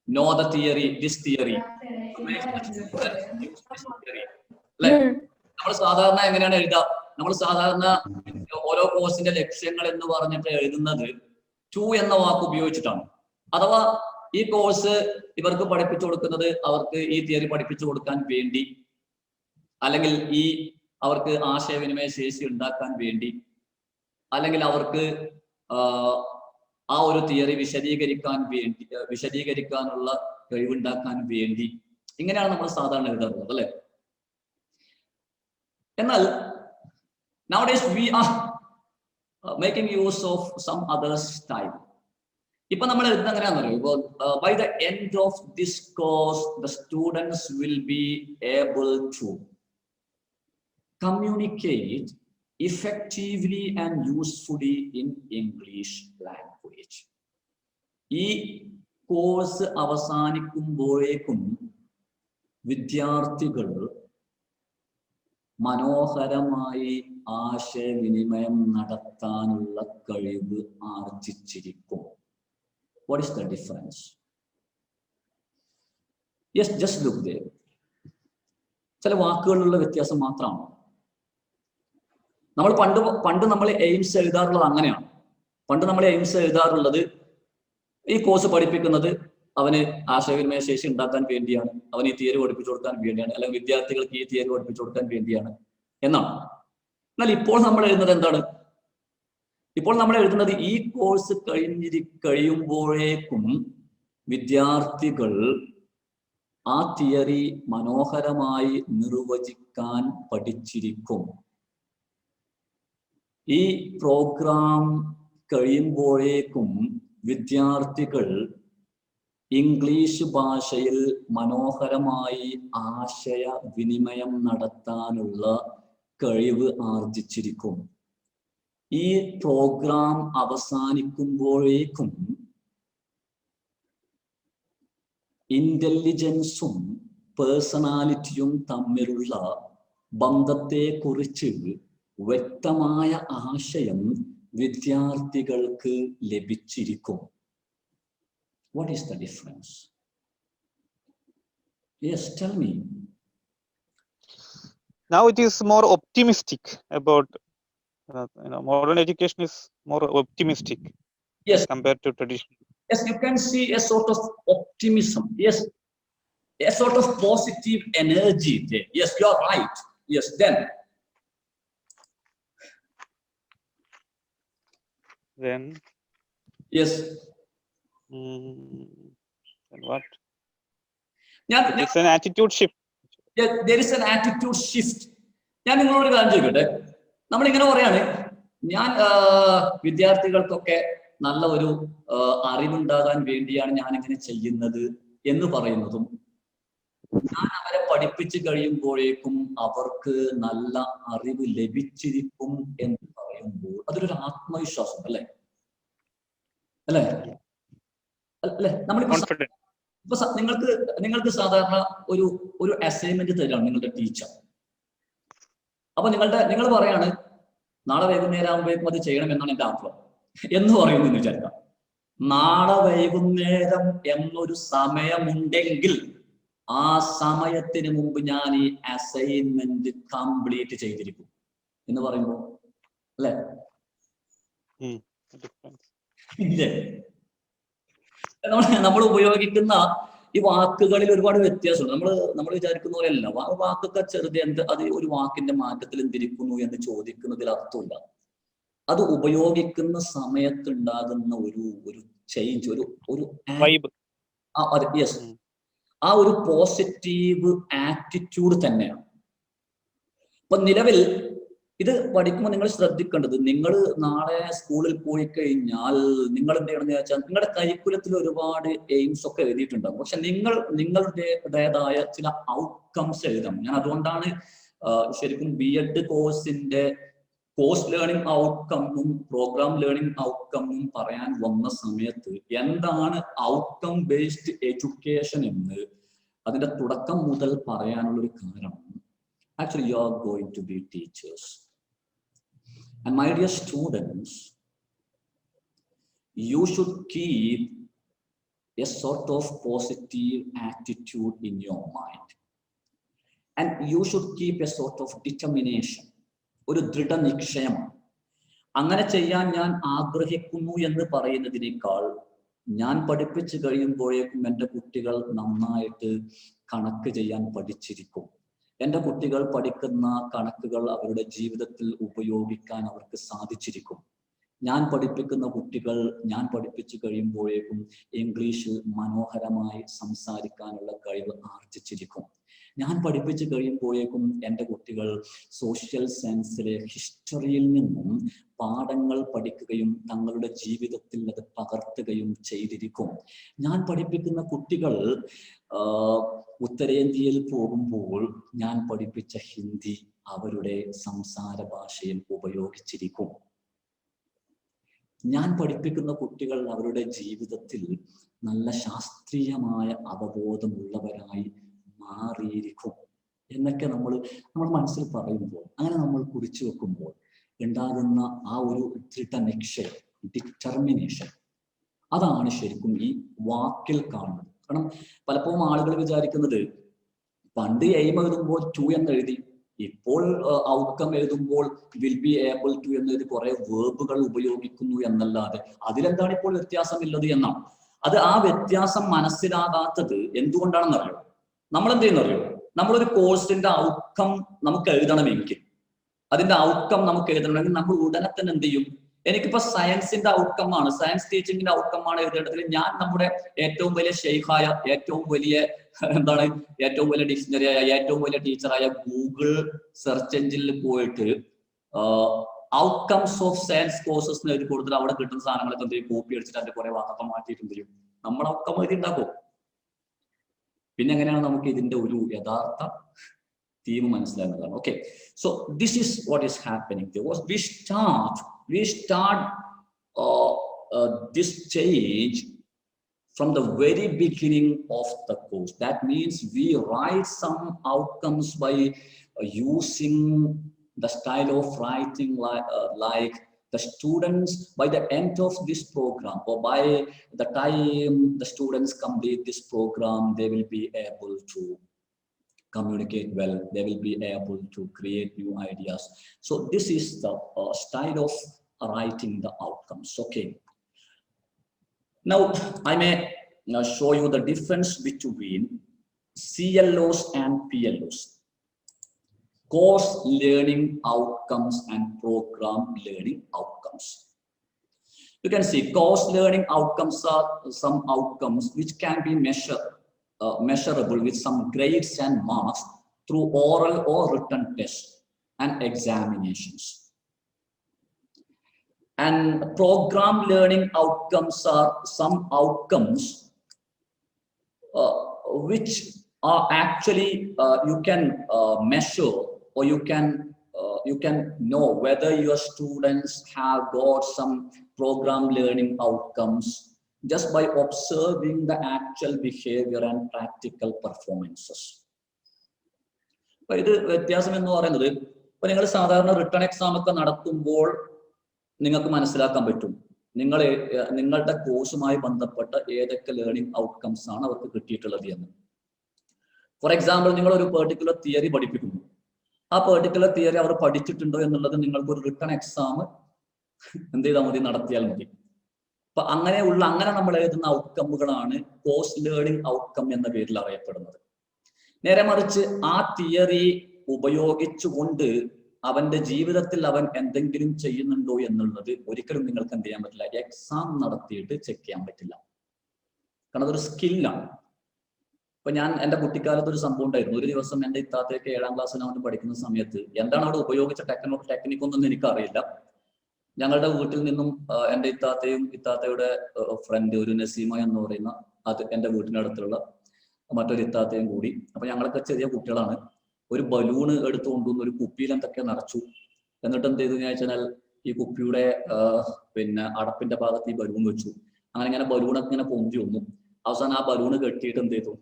know the theory, this theory. To make the students use this theory. Like, നമ്മൾ സാധാരണ എങ്ങനെയാണ് എഴുതുക? നമ്മൾ സാധാരണ ഓരോ കോഴ്സിന്റെ ലക്ഷ്യങ്ങൾ എന്ന് പറഞ്ഞിട്ട് എഴുതുന്നത് ടു എന്ന വാക്ക് ഉപയോഗിച്ചിട്ടാണ്. അഥവാ ഈ കോഴ്സ് ഇവർക്ക് പഠിപ്പിച്ചു കൊടുക്കുന്നത് അവർക്ക് ഈ തിയറി പഠിപ്പിച്ചു കൊടുക്കാൻ വേണ്ടി, അല്ലെങ്കിൽ അവർക്ക് ആശയവിനിമയ ശേഷി ഉണ്ടാക്കാൻ വേണ്ടി, അല്ലെങ്കിൽ അവർക്ക് ആ ഒരു തിയറി വിശദീകരിക്കാനുള്ള കഴിവുണ്ടാക്കാൻ വേണ്ടി, ഇങ്ങനെയാണ് നമ്മൾ സാധാരണ എഴുതാറുള്ളത്, അല്ലെ? എന്നാൽ nowadays we are making use of some other style. ഇപ്പൊ നമ്മൾ എഴുതുന്ന എങ്ങനെയാണെന്നറിയോ? ഇപ്പൊ by the end of this course the students will be able to communicate effectively and usefully in English language. ഈ കോഴ്സ് അവസാനിക്കുമ്പോഴേക്കും വിദ്യാർത്ഥികൾ മനോഹരമായി ആശയവിനിമയം നടത്താനുള്ള കഴിവ് ആർജിച്ചിരിക്കും. What is the difference? Yes, just look there. ചില വാക്കുകളിലുള്ള വ്യത്യാസം മാത്രമാണ്. നമ്മൾ പണ്ട് നമ്മൾ എയിംസ് എഴുതാറുള്ളത് അങ്ങനെയാണ്. പണ്ട് നമ്മൾ എയിംസ് എഴുതാറുള്ളത് ഈ കോഴ്സ് പഠിപ്പിക്കുന്നത് അവന് ആശയവിനിമയ ശേഷി ഉണ്ടാക്കാൻ വേണ്ടിയാണ്, അവന് ഈ തിയറി പഠിപ്പിച്ചു കൊടുക്കാൻ വേണ്ടിയാണ്, അല്ലെങ്കിൽ വിദ്യാർത്ഥികൾക്ക് ഈ തിയറി പഠിപ്പിച്ചു കൊടുക്കാൻ വേണ്ടിയാണ് എന്നാണ്. എന്നാൽ ഇപ്പോൾ നമ്മൾ എഴുതുന്നത് എന്താണ്? ഇപ്പോൾ നമ്മൾ എഴുതുന്നത് ഈ കോഴ്സ് കഴിയുമ്പോഴേക്കും വിദ്യാർത്ഥികൾ ആ തിയറി മനോഹരമായി നിർവചിക്കാൻ പഠിച്ചിരിക്കും. ഈ പ്രോഗ്രാം കഴിയുമ്പോഴേക്കും വിദ്യാർത്ഥികൾ ഇംഗ്ലീഷ് ഭാഷയിൽ മനോഹരമായി ആശയവിനിമയം നടത്താനുള്ള കഴിവ് ആർജിച്ചിരിക്കും. ഈ പ്രോഗ്രാം അവസാനിക്കുമ്പോഴേക്കും ഇന്റലിജൻസും പേഴ്സണാലിറ്റിയും തമ്മിലുള്ള ബന്ധത്തെക്കുറിച്ച് വ്യക്തമായ ആശയം വിദ്യാർത്ഥികൾക്ക് ലഭിച്ചിരിക്കും. What is the difference? Yes, tell me. Now it is more optimistic about, modern education is more optimistic. Yes. As compared to traditional. Yes, you can see a sort of optimism. Yes, a sort of positive energy there. Yes, you are right. Yes, then. Yes. Then what? Yeah, it's an attitude shift. Yeah, there is an attitude shift. ഞാൻ നിങ്ങളോട് കാര്യം ചോദിക്കട്ടെ, നമ്മളിങ്ങനെ പറയാണ്, ഞാൻ വിദ്യാർത്ഥികൾക്കൊക്കെ നല്ല ഒരു അറിവുണ്ടാകാൻ വേണ്ടിയാണ് ഞാൻ ഇങ്ങനെ ചെയ്യുന്നത് എന്ന് പറയുന്നതും, ഞാൻ അവരെ പഠിപ്പിച്ചു കഴിയുമ്പോഴേക്കും അവർക്ക് നല്ല അറിവ് ലഭിച്ചിരിക്കും എന്ന് പറയുമ്പോൾ അതൊരു ആത്മവിശ്വാസം അല്ലേ? അല്ലേ? നമ്മളിപ്പോ ഇപ്പൊ നിങ്ങൾക്ക് സാധാരണ ഒരു അസൈൻമെന്റ് തരാണ് നിങ്ങളുടെ ടീച്ചർ. അപ്പൊ നിങ്ങൾ പറയാണ് നാളെ വൈകുന്നേരം ആകുമ്പോഴേക്കും അത് ചെയ്യണം എന്നാണ് എന്റെ ആഗ്രഹം എന്ന് പറയുന്നു എന്ന് വിചാരിക്കാം. നാളെ വൈകുന്നേരം എന്നൊരു സമയമുണ്ടെങ്കിൽ ആ സമയത്തിന് മുമ്പ് ഞാൻ ഈ അസൈൻമെന്റ് കംപ്ലീറ്റ് ചെയ്തിരിക്കും എന്ന് പറയുമ്പോ അല്ലേ? ഇല്ലേ? നമ്മൾ ഉപയോഗിക്കുന്ന ഈ വാക്കുകളിൽ ഒരുപാട് വ്യത്യാസമുണ്ട്. നമ്മൾ വിചാരിക്കുന്ന പോലെയല്ല. വാക്കൊക്കെ ചെറുത് അത് ഒരു വാക്കിന്റെ മാറ്റത്തിൽ എന്തിരിക്കുന്നു എന്ന് ചോദിക്കുന്നതിൽ അർത്ഥമില്ല. അത് ഉപയോഗിക്കുന്ന സമയത്ത് ഉണ്ടാകുന്ന ഒരു ചേഞ്ച്, ഒരു യെസ്, ആ ഒരു പോസിറ്റീവ് ആറ്റിറ്റ്യൂഡ് തന്നെയാണ്. അപ്പൊ നിലവിൽ ഇത് പഠിക്കുമ്പോൾ നിങ്ങൾ ശ്രദ്ധിക്കേണ്ടത്, നിങ്ങൾ നാളെ സ്കൂളിൽ പോയി കഴിഞ്ഞാൽ നിങ്ങൾ എന്ത് ചെയ്യണമെന്ന് വെച്ചാൽ നിങ്ങളുടെ കരിക്കുലത്തിൽ ഒരുപാട് എയിംസ് ഒക്കെ എഴുതിയിട്ടുണ്ടാകും. പക്ഷെ നിങ്ങളുടേതായ ചില ഔട്ട്കംസ് എഴുതണം. ഞാൻ അതുകൊണ്ടാണ് ശരിക്കും BEd കോഴ്സിന്റെ കോഴ്സ് ലേണിംഗ് ഔട്ട്കമ്മും പ്രോഗ്രാം ലേണിംഗ് ഔട്ട്കമ്മും പറയാൻ വന്ന സമയത്ത് എന്താണ് ഔട്ട്കം ബേസ്ഡ് എഡ്യൂക്കേഷൻ എന്ന് അതിന്റെ തുടക്കം മുതൽ പറയാനുള്ള ഒരു കാരണം. Actually, you are going to be teachers. And my dear students, you should keep a sort of positive attitude in your mind. And you should keep a sort of determination. ഒരു ദൃഢനിശ്ചയമാണ്. അങ്ങനെ ചെയ്യാൻ ഞാൻ ആഗ്രഹിക്കുന്നു എന്ന് പറയുന്നതിനേക്കാൾ ഞാൻ പഠിപ്പിച്ചു കഴിയുമ്പോഴേക്കും എൻ്റെ കുട്ടികൾ നന്നായിട്ട് കണക്ക് ചെയ്യാൻ പഠിച്ചിരിക്കും. എൻ്റെ കുട്ടികൾ പഠിക്കുന്ന കണക്കുകൾ അവരുടെ ജീവിതത്തിൽ ഉപയോഗിക്കാൻ അവർക്ക് സാധിച്ചിരിക്കും. ഞാൻ പഠിപ്പിക്കുന്ന കുട്ടികൾ ഞാൻ പഠിപ്പിച്ചു കഴിയുമ്പോഴേക്കും ഇംഗ്ലീഷിൽ മനോഹരമായി സംസാരിക്കാനുള്ള കഴിവ് ആർജിച്ചിരിക്കും. ഞാൻ പഠിപ്പിച്ചു കഴിയുമ്പോഴേക്കും എൻ്റെ കുട്ടികൾ സോഷ്യൽ സയൻസിലെ ഹിസ്റ്ററിയിൽ നിന്നും പാഠങ്ങൾ പഠിക്കുകയും തങ്ങളുടെ ജീവിതത്തിൽ അത് പകർത്തുകയും ചെയ്തിരിക്കും. ഞാൻ പഠിപ്പിക്കുന്ന കുട്ടികൾ ഉത്തരേന്ത്യയിൽ പോകുമ്പോൾ ഞാൻ പഠിപ്പിച്ച ഹിന്ദി അവരുടെ സംസാര ഭാഷയിൽ ഉപയോഗിച്ചിരിക്കും. ഞാൻ പഠിപ്പിക്കുന്ന കുട്ടികൾ അവരുടെ ജീവിതത്തിൽ നല്ല ശാസ്ത്രീയമായ അവബോധമുള്ളവരായി മാറിയിരിക്കും എന്നൊക്കെ നമ്മൾ മനസ്സിൽ പറയുമ്പോൾ, അങ്ങനെ നമ്മൾ കുറിച്ചു വെക്കുമ്പോൾ ഉണ്ടാകുന്ന ആ ഒരു ദൃഢനിശ്ചയം, ഡിറ്റർമിനേഷൻ, അതാണ് ശരിക്കും ഈ വാക്കിൽ കാണുന്നത്. കാരണം പലപ്പോഴും ആളുകൾ വിചാരിക്കുന്നത് പണ്ട് എയിം എഴുതുമ്പോൾ 2 എന്ന് എഴുതി, ഇപ്പോൾ ഔട്ട്കം എഴുതുമ്പോൾ വിൽ ബി ഏബിൾ ടു എന്നെഴുതി കുറെ വേർബുകൾ ഉപയോഗിക്കുന്നു എന്നല്ലാതെ അതിലെന്താണ് ഇപ്പോൾ വ്യത്യാസമില്ലത് എന്നാണ്. അത് ആ വ്യത്യാസം മനസ്സിലാകാത്തത് എന്തുകൊണ്ടാണെന്നറിയോ? നമ്മൾ എന്ത് ചെയ്യുന്നറിയോ? നമ്മളൊരു കോഴ്സിന്റെ ഔട്ട്കം നമുക്ക് എഴുതണമെങ്കിൽ, അതിന്റെ ഔട്ട്കം നമുക്ക് എഴുതണമെങ്കിൽ നമ്മൾ ഉടനെ തന്നെ എന്ത് ചെയ്യും? എനിക്കിപ്പോ സയൻസിന്റെ ഔട്ട്കം ആണ്, സയൻസ് ടീച്ചിങ്ങിന്റെ ഔട്ട്കം ആണ് എഴുതേണ്ടതിൽ ഞാൻ നമ്മുടെ ഏറ്റവും വലിയ ഷെയ്ഖായ, ഏറ്റവും വലിയ ഏറ്റവും വലിയ ഡിക്ഷണറിയായ, ഏറ്റവും വലിയ ടീച്ചറായ ഗൂഗിൾ സെർച്ച് എഞ്ചിനിൽ പോയിട്ട് ഔട്ട്കംസ് ഓഫ് സയൻസ് കോഴ്സസ് എന്ന് എഴുതി കൊടുത്തിട്ട് അവിടെ കിട്ടുന്ന സാധനങ്ങളൊക്കെ എന്തെങ്കിലും കോപ്പി അടിച്ചിട്ട് അതിന്റെ കുറെ വാക്കൊക്കെ മാറ്റിയിട്ട് എന്ത് ചെയ്യും? നമ്മൾ ഔട്ട്കം എഴുതി ഉണ്ടാക്കും. പിന്നെ എങ്ങനെയാണ് നമുക്ക് ഇതിന്റെ ഒരു യഥാർത്ഥ തീം മനസ്സിലാകുന്നതാണ്. Okay, so this is what is happening. We start this change from the very beginning of the course. That means we write some outcomes by using the style of writing like The students, by the end of this program, or by the time the students complete this program, they will be able to communicate well, they will be able to create new ideas. So this is the style of writing the outcomes. Okay. Now I may show you the difference between CLOs and PLOs. Course learning outcomes and program learning outcomes. You can see course learning outcomes are some outcomes which can be measurable with some grades and marks through oral or written tests and examinations. And program learning outcomes are some outcomes which are actually you can measure, or you can know whether your students have got some program learning outcomes just by observing the actual behavior and practical performances. ഇത് വ്യത്യാസം എന്ന് പറയുന്നത്, ഇപ്പൊ നിങ്ങൾ സാധാരണ return exam ഒക്കെ നടത്തുമ്പോൾ നിങ്ങൾക്ക് മനസ്സിലാക്കാൻ പറ്റും നിങ്ങളുടെ കോഴ്സുമായി ബന്ധപ്പെട്ട ഏതൊക്കെ ലേണിംഗ് ഔട്ട്കംസ് ആണ് അവർക്ക് കിട്ടിയിട്ടുള്ളത് എന്ന്. ഫോർ എക്സാമ്പിൾ, നിങ്ങൾ ഒരു പെർട്ടിക്കുലർ തിയറി പഠിപ്പിക്കുന്നു. ആ പെർട്ടിക്കുലർ തിയറി അവർ പഠിച്ചിട്ടുണ്ടോ എന്നുള്ളത് നിങ്ങൾക്ക് ഒരു റിട്ടേൺ എക്സാം എന്ത് ചെയ്താൽ മതി, നടത്തിയാൽ മതി. അപ്പൊ അങ്ങനെ നമ്മൾ എഴുതുന്ന ഔട്ട്കമ്മുകളാണ് കോഴ്സ് ലേണിംഗ് ഔട്ട്കം എന്ന പേരിൽ അറിയപ്പെടുന്നത്. നേരെ മറിച്ച് ആ തിയറി ഉപയോഗിച്ചുകൊണ്ട് അവന്റെ ജീവിതത്തിൽ അവൻ എന്തെങ്കിലും ചെയ്യുന്നുണ്ടോ എന്നുള്ളത് ഒരിക്കലും നിങ്ങൾക്ക് എന്ത് ചെയ്യാൻ പറ്റില്ല, എക്സാം നടത്തിയിട്ട് ചെക്ക് ചെയ്യാൻ പറ്റില്ല. കാരണം അതൊരു സ്കില്ലാണ്. ഇപ്പൊ ഞാൻ എന്റെ കുട്ടിക്കാലത്ത് ഒരു സംഭവം ഉണ്ടായിരുന്നു. ഒരു ദിവസം എന്റെ ഇത്താത്തയൊക്കെ 7ാം ക്ലാസ്സിൽ അവന് പഠിക്കുന്ന സമയത്ത് എന്താണ് അവിടെ ഉപയോഗിച്ച ടെക്നിക്കൊന്നും എനിക്കറിയില്ല. ഞങ്ങളുടെ വീട്ടിൽ നിന്നും എന്റെ ഇത്താത്തയുടെ ഫ്രണ്ട് ഒരു നസീമ എന്ന് പറയുന്ന എന്റെ വീട്ടിനടുത്തുള്ള മറ്റൊരു ഇത്താത്തയും കൂടി, അപ്പൊ ഞങ്ങളൊക്കെ ചെറിയ കുട്ടികളാണ്, ഒരു ബലൂണ് എടുത്തു കൊണ്ടുവന്ന് ഒരു കുപ്പിയിൽ എന്തൊക്കെ നിറച്ചു. എന്നിട്ട് എന്ത് ചെയ്തു വെച്ചാൽ ഈ കുപ്പിയുടെ അടപ്പിന്റെ ഭാഗത്ത് ഈ ബലൂൺ വെച്ചു. അങ്ങനെ ബലൂണൊക്കെ ഇങ്ങനെ പൊന്തി വന്നു. അവസാനം ആ ബലൂണ് കെട്ടിയിട്ട് എന്ത് ചെയ്തു,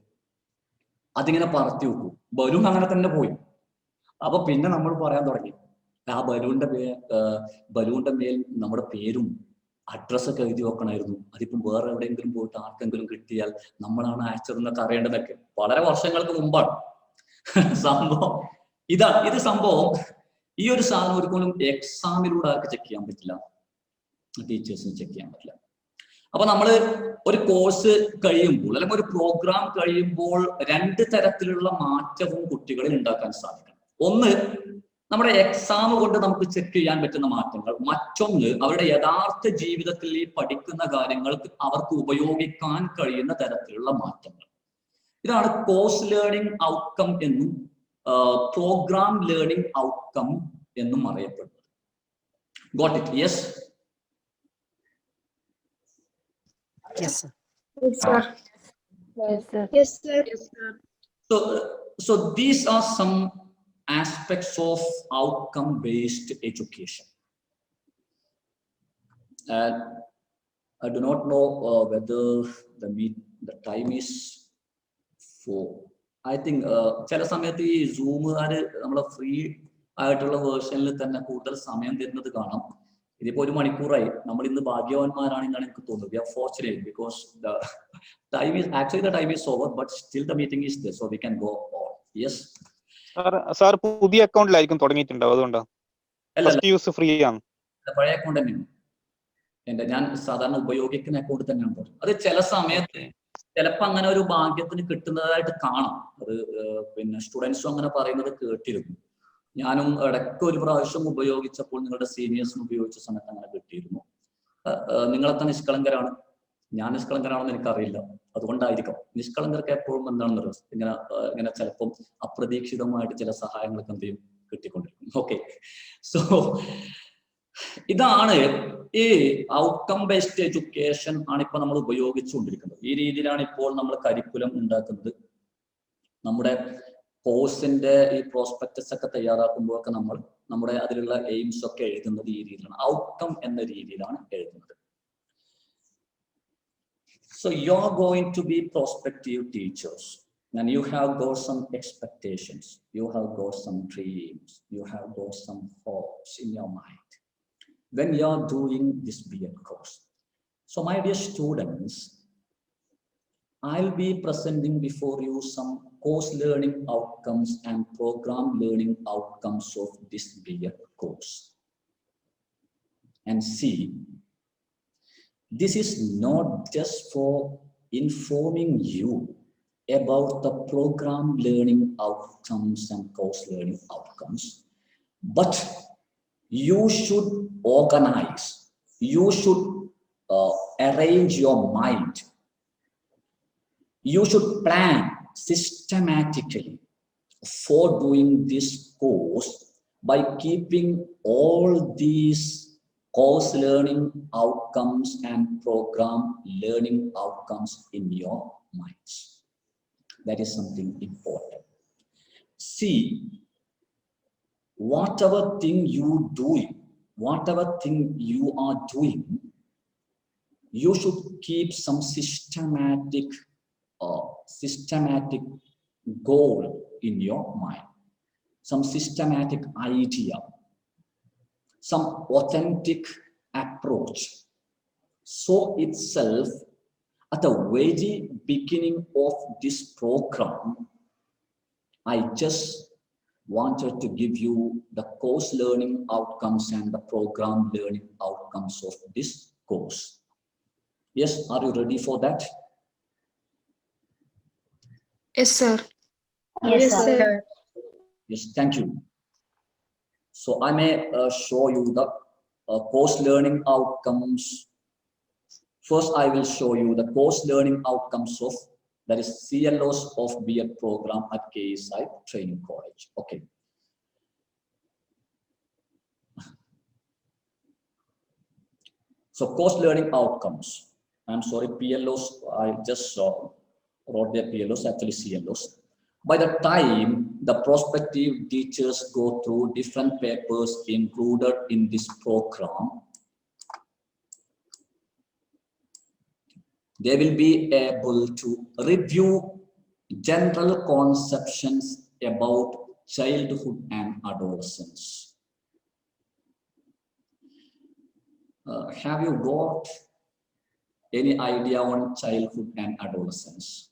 അതിങ്ങനെ പറത്തി വെക്കൂ. ബലൂൺ അങ്ങനെ തന്നെ പോയി. അപ്പൊ പിന്നെ നമ്മൾ പറയാൻ തുടങ്ങി, ആ ബലൂണിന്റെ മേൽ നമ്മുടെ പേരും അഡ്രസ്സൊക്കെ എഴുതി വെക്കണമായിരുന്നു. അതിപ്പം വേറെ എവിടെയെങ്കിലും പോയിട്ട് ആർക്കെങ്കിലും കിട്ടിയാൽ നമ്മളാണ് അയച്ചതെന്നൊക്കെ അറിയേണ്ടതൊക്കെ വളരെ വർഷങ്ങൾക്ക് മുമ്പാണ് സംഭവം. ഇത് സംഭവം ഈ ഒരു സാധനം ഒരിക്കലും എക്സാമിലൂടെ ആർക്ക് ചെക്ക് ചെയ്യാൻ പറ്റില്ല, ടീച്ചേഴ്സിന് ചെക്ക് ചെയ്യാൻ പറ്റില്ല. അപ്പൊ നമ്മൾ ഒരു കോഴ്സ് കഴിയുമ്പോൾ അല്ലെങ്കിൽ ഒരു പ്രോഗ്രാം കഴിയുമ്പോൾ 2 തരത്തിലുള്ള മാറ്റവും കുട്ടികളിൽ ഉണ്ടാക്കാൻ സാധിക്കണം. ഒന്ന്, നമ്മുടെ എക്സാം കൊണ്ട് നമുക്ക് ചെക്ക് ചെയ്യാൻ പറ്റുന്ന മാറ്റങ്ങൾ. മറ്റൊന്ന്, അവരുടെ യഥാർത്ഥ ജീവിതത്തിൽ ഈ പഠിക്കുന്ന കാര്യങ്ങൾക്ക് അവർക്ക് ഉപയോഗിക്കാൻ കഴിയുന്ന തരത്തിലുള്ള മാറ്റങ്ങൾ. ഇതാണ് കോഴ്സ് ലേണിംഗ് ഔട്ട്കം എന്നും പ്രോഗ്രാം ലേണിംഗ് ഔട്ട്കം എന്നും അറിയപ്പെടുന്നത്. Got it? Yes? Yes, sir. Yes, sir. Yes, sir. Yes, sir. Yes, sir. So these are some aspects of outcome-based education. And I do not know whether the time is full. I think ചില സമയത്ത് ഈ സൂമുകാര് നമ്മളെ free ആയിട്ടുള്ള വേർഷനിൽ തന്നെ കൂടുതൽ സമയം തരുന്നത് കാണാം. ഇതിപ്പോ 1 മണിക്കൂറായി. നമ്മൾ ഇന്ന് ഭാഗ്യവാന്മാരാണെന്നാണ് എനിക്ക് തോന്നുന്നത്. We are fortunate because the time is over, but still the meeting is there, so we can go on. Yes. Sir പുതിയ അക്കൗണ്ടിലായിരിക്കും തുടങ്ങിയിട്ടുണ്ടാവും, അതുകൊണ്ടാണ് ഫസ്റ്റ് യൂസ് ഫ്രീ ആണ്. പഴയ അക്കൗണ്ട് തന്നെയാണ് ഞാൻ സാധാരണ ഉപയോഗിക്കുന്ന അക്കൗണ്ട് തന്നെയാണ്. അത് ചില സമയത്ത് ചിലപ്പോ അങ്ങനെ ഒരു ഭാഗ്യത്തിന് കിട്ടുന്നതായിട്ട് കാണാം. അത് സ്റ്റുഡൻസും അങ്ങനെ പറയുന്നത് കേട്ടിരുന്നു. ഞാനും ഇടയ്ക്ക് ഒരു പ്രാവശ്യം ഉപയോഗിച്ചപ്പോൾ നിങ്ങളുടെ സീനിയേഴ്സിന് ഉപയോഗിച്ച സമയത്ത് അങ്ങനെ കിട്ടിയിരുന്നു. നിങ്ങളൊക്കെ നിഷ്കളങ്കരാണ്, ഞാൻ നിഷ്കളങ്കരാണെന്ന് എനിക്കറിയില്ല, അതുകൊണ്ടായിരിക്കാം. നിഷ്കളങ്കർക്ക് എപ്പോഴും എന്താണെന്ന് ഇങ്ങനെ ചിലപ്പം അപ്രതീക്ഷിതമായിട്ട് ചില സഹായങ്ങളൊക്കെ എന്ത് ചെയ്യും, കിട്ടിക്കൊണ്ടിരിക്കും. ഓക്കെ, സോ ഇതാണ് ഈ ഔട്ട്കം ബേസ്ഡ് എഡ്യൂക്കേഷൻ ആണ് ഇപ്പൊ നമ്മൾ ഉപയോഗിച്ചുകൊണ്ടിരിക്കുന്നത്. ഈ രീതിയിലാണ് ഇപ്പോൾ നമ്മൾ കരിക്കുലം ഉണ്ടാക്കുന്നത്. നമ്മുടെ കോഴ്സിന്റെ ഈ പ്രോസ്പെക്ടസ് ഒക്കെ തയ്യാറാക്കുമ്പോഴൊക്കെ നമ്മുടെ അതിലുള്ള എയിംസ് ഒക്കെ എഴുതുന്നത് ഈ രീതിയിലാണ്, ഔട്ട്കം എന്ന രീതിയിലാണ് എഴുതുന്നത്. So you're going to be prospective teachers and you have got some expectations, you have got some dreams, you have got some hopes in your mind. when you are doing this B.Ed course. So my dear students, I'll be presenting before you some course learning outcomes and program learning outcomes of this B.Ed course. And see, this is not just for informing you about the program learning outcomes and course learning outcomes, but you should organize, you should arrange your mind, you should plan systematically for doing this course by keeping all these course learning outcomes and program learning outcomes in your minds. That is something important. See, whatever thing you are doing, you should keep some systematic goal in your mind, some systematic idea, some authentic approach. So itself, at the very beginning of this program, I just wanted to give you the course learning outcomes and the program learning outcomes of this course. Yes, are you ready for that? Yes, sir. Yes, sir. Yes, thank you. So I may show you the course learning outcomes. First, I will show you the course learning outcomes of, that is CLOs of B.Ed program at KSI Training College. Okay. So course learning outcomes. I'm sorry, PLOs, I just wrote their PLOs, actually CLOs. By the time the prospective teachers go through different papers included in this program, they will be able to review general conceptions about childhood and adolescence. Have you got any idea on childhood and adolescence?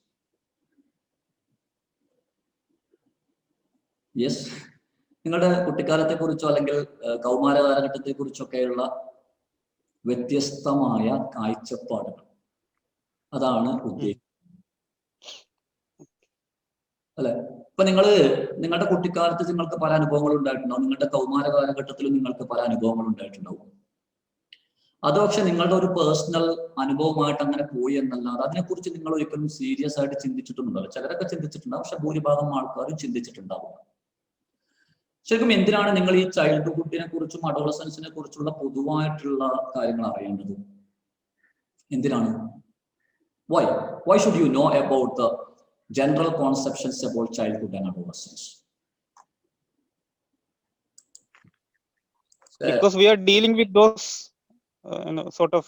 Yes. നിങ്ങളുടെ കുട്ടിക്കാലത്തെ കുറിച്ചോ അല്ലെങ്കിൽ കൗമാര കാലഘട്ടത്തെ കുറിച്ചൊക്കെയുള്ള വ്യത്യസ്തമായ കാഴ്ചപ്പാടുകൾ, അതാണ് ഉദ്ദേശിക്കുന്നത് അല്ലെ? ഇപ്പൊ നിങ്ങളുടെ കുട്ടിക്കാലത്ത് നിങ്ങൾക്ക് പല അനുഭവങ്ങൾ ഉണ്ടായിട്ടുണ്ടാവും, നിങ്ങളുടെ കൗമാര കാലഘട്ടത്തിലും നിങ്ങൾക്ക് പല അനുഭവങ്ങൾ ഉണ്ടായിട്ടുണ്ടാവും. അത് പക്ഷെ നിങ്ങളുടെ ഒരു പേഴ്സണൽ അനുഭവമായിട്ട് അങ്ങനെ പോയി എന്നല്ലാതെ അതിനെക്കുറിച്ച് നിങ്ങൾ ഒരിക്കലും സീരിയസ് ആയിട്ട് ചിന്തിച്ചിട്ടൊന്നുണ്ടാവില്ല. ചിലരൊക്കെ ചിന്തിച്ചിട്ടുണ്ടാവും, പക്ഷെ ഭൂരിഭാഗം ആൾക്കാരും ചിന്തിച്ചിട്ടുണ്ടാവില്ല. ശരിക്കും എന്തിനാണ് നിങ്ങൾ ഈ ചൈൽഡ്ഹുഡിനെ കുറിച്ചും അഡോളസൻസിനെ കുറിച്ചുള്ള പൊതുവായിട്ടുള്ള കാര്യങ്ങൾ അറിയേണ്ടത്? എന്തിനാണ്? Why should you know about the general conceptions about childhood and adolescence? Because we are dealing with those sort of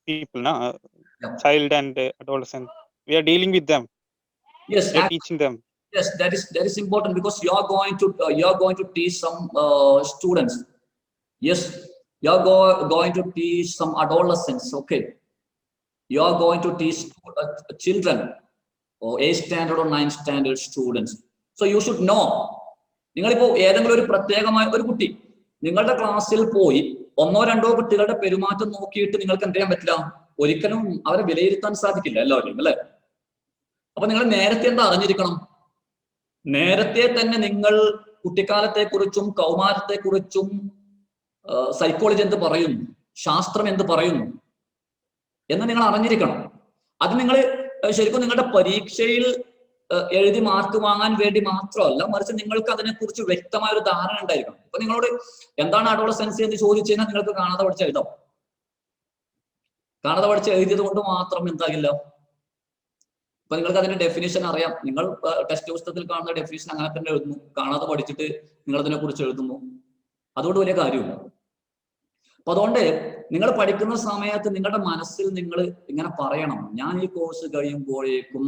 people, Yeah. child and adolescent. We are dealing with them. Yes, We are teaching them. yes, that is important, because you are going to teach some students. Yes, you are going to teach some adolescents. Okay, you are going to teach children or 8th standard or 9th standard students. So you should know. നിങ്ങളിപ്പോ ഏതെങ്കിലും ഒരു പ്രത്യേകമായ ഒരു കുട്ടി നിങ്ങളുടെ ക്ലാസ്സിൽ പോയി ഒന്നോ രണ്ടോ കുട്ടികളുടെ പെരുമാറ്റം നോക്കിയിട്ട് നിങ്ങൾക്ക് എന്ത് ചെയ്യാൻ പറ്റില്ല? ഒരിക്കലും അവരെ വിലയിരുത്താൻ സാധിക്കില്ല എല്ലാവരെയും, അല്ലെ? അപ്പൊ നിങ്ങൾ നേരത്തെ എന്താ അറിഞ്ഞിരിക്കണം? നേരത്തെ തന്നെ നിങ്ങൾ കുട്ടിക്കാലത്തെ കുറിച്ചും കൗമാരത്തെ കുറിച്ചും സൈക്കോളജി എന്ത് പറയുന്നു, ശാസ്ത്രം എന്ത് പറയുന്നു എന്ന് നിങ്ങൾ അറിഞ്ഞിരിക്കണം. അത് നിങ്ങൾ ശരിക്കും നിങ്ങളുടെ പരീക്ഷയിൽ എഴുതി മാർക്ക് വാങ്ങാൻ വേണ്ടി മാത്രമല്ല, മറിച്ച് നിങ്ങൾക്ക് അതിനെക്കുറിച്ച് വ്യക്തമായ ഒരു ധാരണ ഉണ്ടായിരിക്കണം. ഇപ്പൊ നിങ്ങളോട് എന്താണ് അഡോളസൻസ് എന്ന് ചോദിച്ചു കഴിഞ്ഞാൽ നിങ്ങൾക്ക് കാണാതെ പഠിച്ച് എഴുതാം. കാണാതെ പഠിച്ച് എഴുതിയത് കൊണ്ട് മാത്രം എന്താകില്ല. ഇപ്പൊ നിങ്ങൾക്ക് അതിന്റെ ഡെഫിനിഷൻ അറിയാം, നിങ്ങൾ ടെക്സ്റ്റ് പുസ്തകത്തിൽ കാണുന്ന ഡെഫിനിഷൻ അങ്ങനെ തന്നെ എഴുതുന്നു, കാണാതെ പഠിച്ചിട്ട് നിങ്ങൾ അതിനെ കുറിച്ച് എഴുതുന്നു, അതുകൊണ്ട് വലിയ കാര്യമില്ല. അപ്പൊ അതുകൊണ്ട് നിങ്ങൾ പഠിക്കുന്ന സമയത്ത് നിങ്ങളുടെ മനസ്സിൽ നിങ്ങൾ ഇങ്ങനെ പറയണം, ഞാൻ ഈ കോഴ്സ് കഴിയുമ്പോഴേക്കും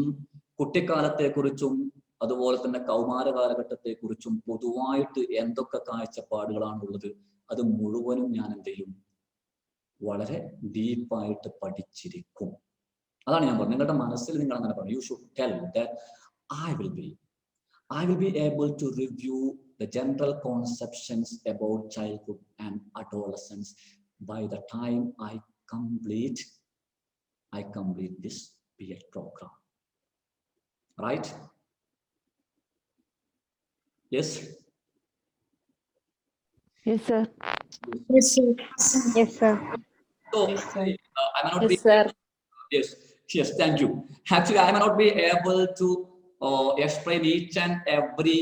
കുട്ടിക്കാലത്തെ കുറിച്ചും അതുപോലെ തന്നെ കൗമാര കാലഘട്ടത്തെ കുറിച്ചും പൊതുവായിട്ട് എന്തൊക്കെ കാഴ്ചപ്പാടുകളാണ് ഉള്ളത് അത് മുഴുവനും ഞാൻ എന്ത് ചെയ്യും, വളരെ ഡീപ്പായിട്ട് പഠിച്ചിരിക്കും. അതാണ് ഞാൻ പറഞ്ഞത്. നിങ്ങളുടെ മനസ്സിൽ നിങ്ങൾ അങ്ങനെ പറഞ്ഞു. You should tell that I will be able to review the general conceptions about childhood and adolescence by the time I complete this B.Ed program. Right? Yes? Yes, sir. Yes, sir. Yes, sir. So, Yes, sir. I may not Yes, be... sir. Yes, thank you. Actually, I may not be able to explain each and every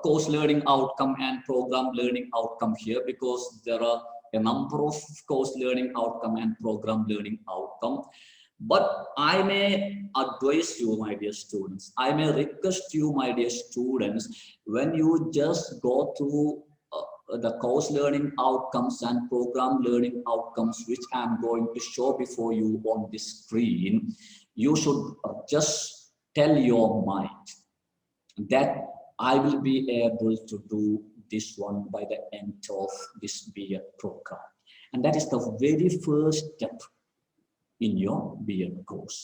course learning outcome and program learning outcome here, because there are a number of course learning outcome and program learning outcome. But I may advise you, my dear students, I may request you, my dear students, when you just go through the course learning outcomes and program learning outcomes, which I'm going to show before you on this screen, you should just tell your mind that I will be able to do this one by the end of this B.Ed program. And that is the very first step in your B.Ed course.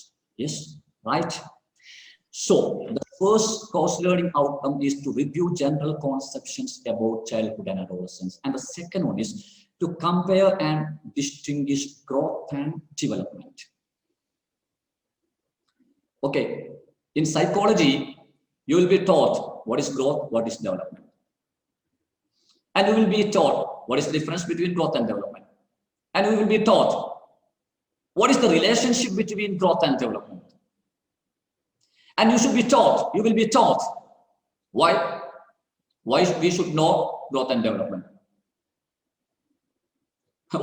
Yes, right? So the first course learning outcome is to review general conceptions about childhood and adolescence. And the second one is to compare and distinguish growth and development. Okay, in psychology, you will be taught what is growth, what is development. And you will be taught what is the difference between growth and development. And you will be taught what is the relationship between growth and development. And you should be taught, you will be taught why we should know growth and development.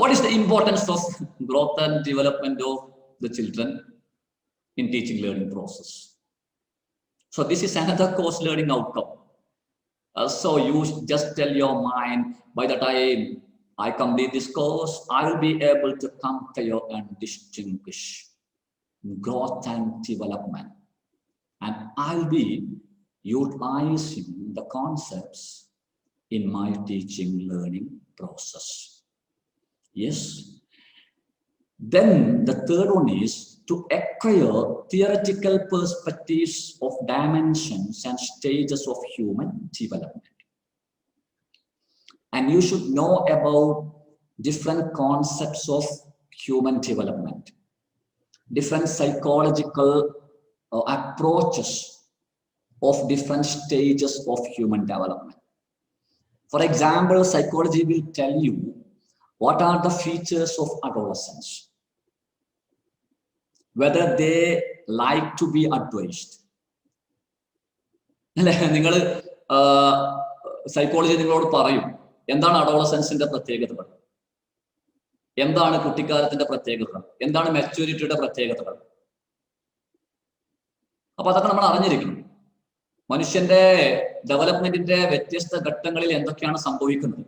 What is the importance of growth and development of the children in teaching learning process? So this is another course learning outcome. So you just tell your mind, by the time I complete this course, I will be able to compare and distinguish growth and development. And I'll be utilizing the concepts in my teaching learning process. Yes. Then the third one is to acquire theoretical perspectives of dimensions and stages of human development. And you should know about different concepts of human development, different psychological approaches of different stages of human development. For example, psychology will tell you what are the features of adolescence, whether they like to be advised. നിങ്ങൾ psychology നിങ്ങളോട് പറയും എന്താണ് അഡോളസൻസിന്റെ പ്രത്യേകതകൾ, എന്താണ് കുട്ടിക്കാലത്തിന്റെ പ്രത്യേകതകൾ, എന്താണ് മെച്യൂരിറ്റിയുടെ പ്രത്യേകതകൾ. അപ്പൊ അതൊക്കെ നമ്മൾ അറിഞ്ഞിരിക്കണം. മനുഷ്യന്റെ ഡെവലപ്മെന്റിന്റെ വ്യത്യസ്ത ഘട്ടങ്ങളിൽ എന്തൊക്കെയാണ് സംഭവിക്കുന്നത്,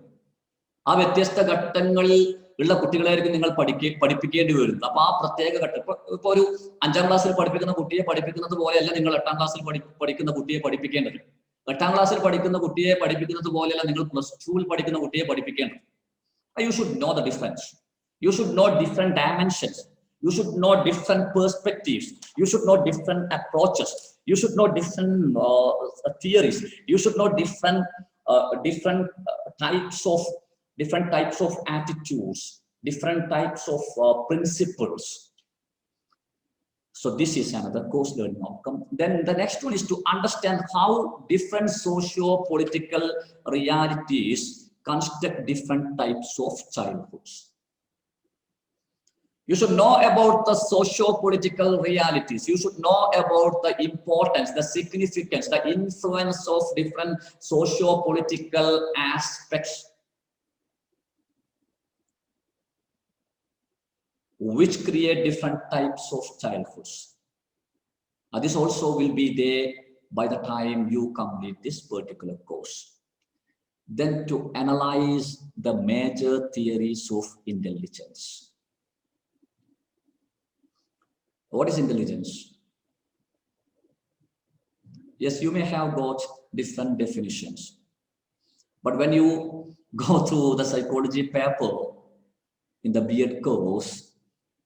ആ വ്യത്യസ്ത ഘട്ടങ്ങളിൽ ഉള്ള കുട്ടികളായിരിക്കും നിങ്ങൾ പഠിപ്പിക്കേണ്ടി വരുന്നത്. അപ്പൊ ആ പ്രത്യേക ഘട്ടം ഇപ്പൊ ഒരു 5ാം ക്ലാസ്സിൽ പഠിപ്പിക്കുന്ന കുട്ടിയെ പഠിപ്പിക്കുന്നത് പോലെയല്ല നിങ്ങൾ 8ാം ക്ലാസ്സിൽ പഠിക്കുന്ന കുട്ടിയെ പഠിപ്പിക്കേണ്ടത്. 8ാം ക്ലാസ്സിൽ പഠിക്കുന്ന കുട്ടിയെ പഠിപ്പിക്കുന്നത് പോലെയല്ല നിങ്ങൾ +2-ൽ പഠിക്കുന്ന കുട്ടിയെ പഠിപ്പിക്കേണ്ടത്. You should know the difference. You should know different dimensions. You should know different perspectives. You should know different approaches. You should know different theories. You should know different types of attitudes, different types of principles. So this is another course learning outcome. Then the next one is to understand how different socio-political realities construct different types of childhoods. You should know about the socio-political realities. You should know about the importance, the significance, the influence of different socio-political aspects which create different types of childhoods. This also will be there by the time you complete this particular course. Then to analyze the major theories of intelligence. What is intelligence? Yes, you may have got different definitions, but when you go through the psychology paper, in the B.Ed course,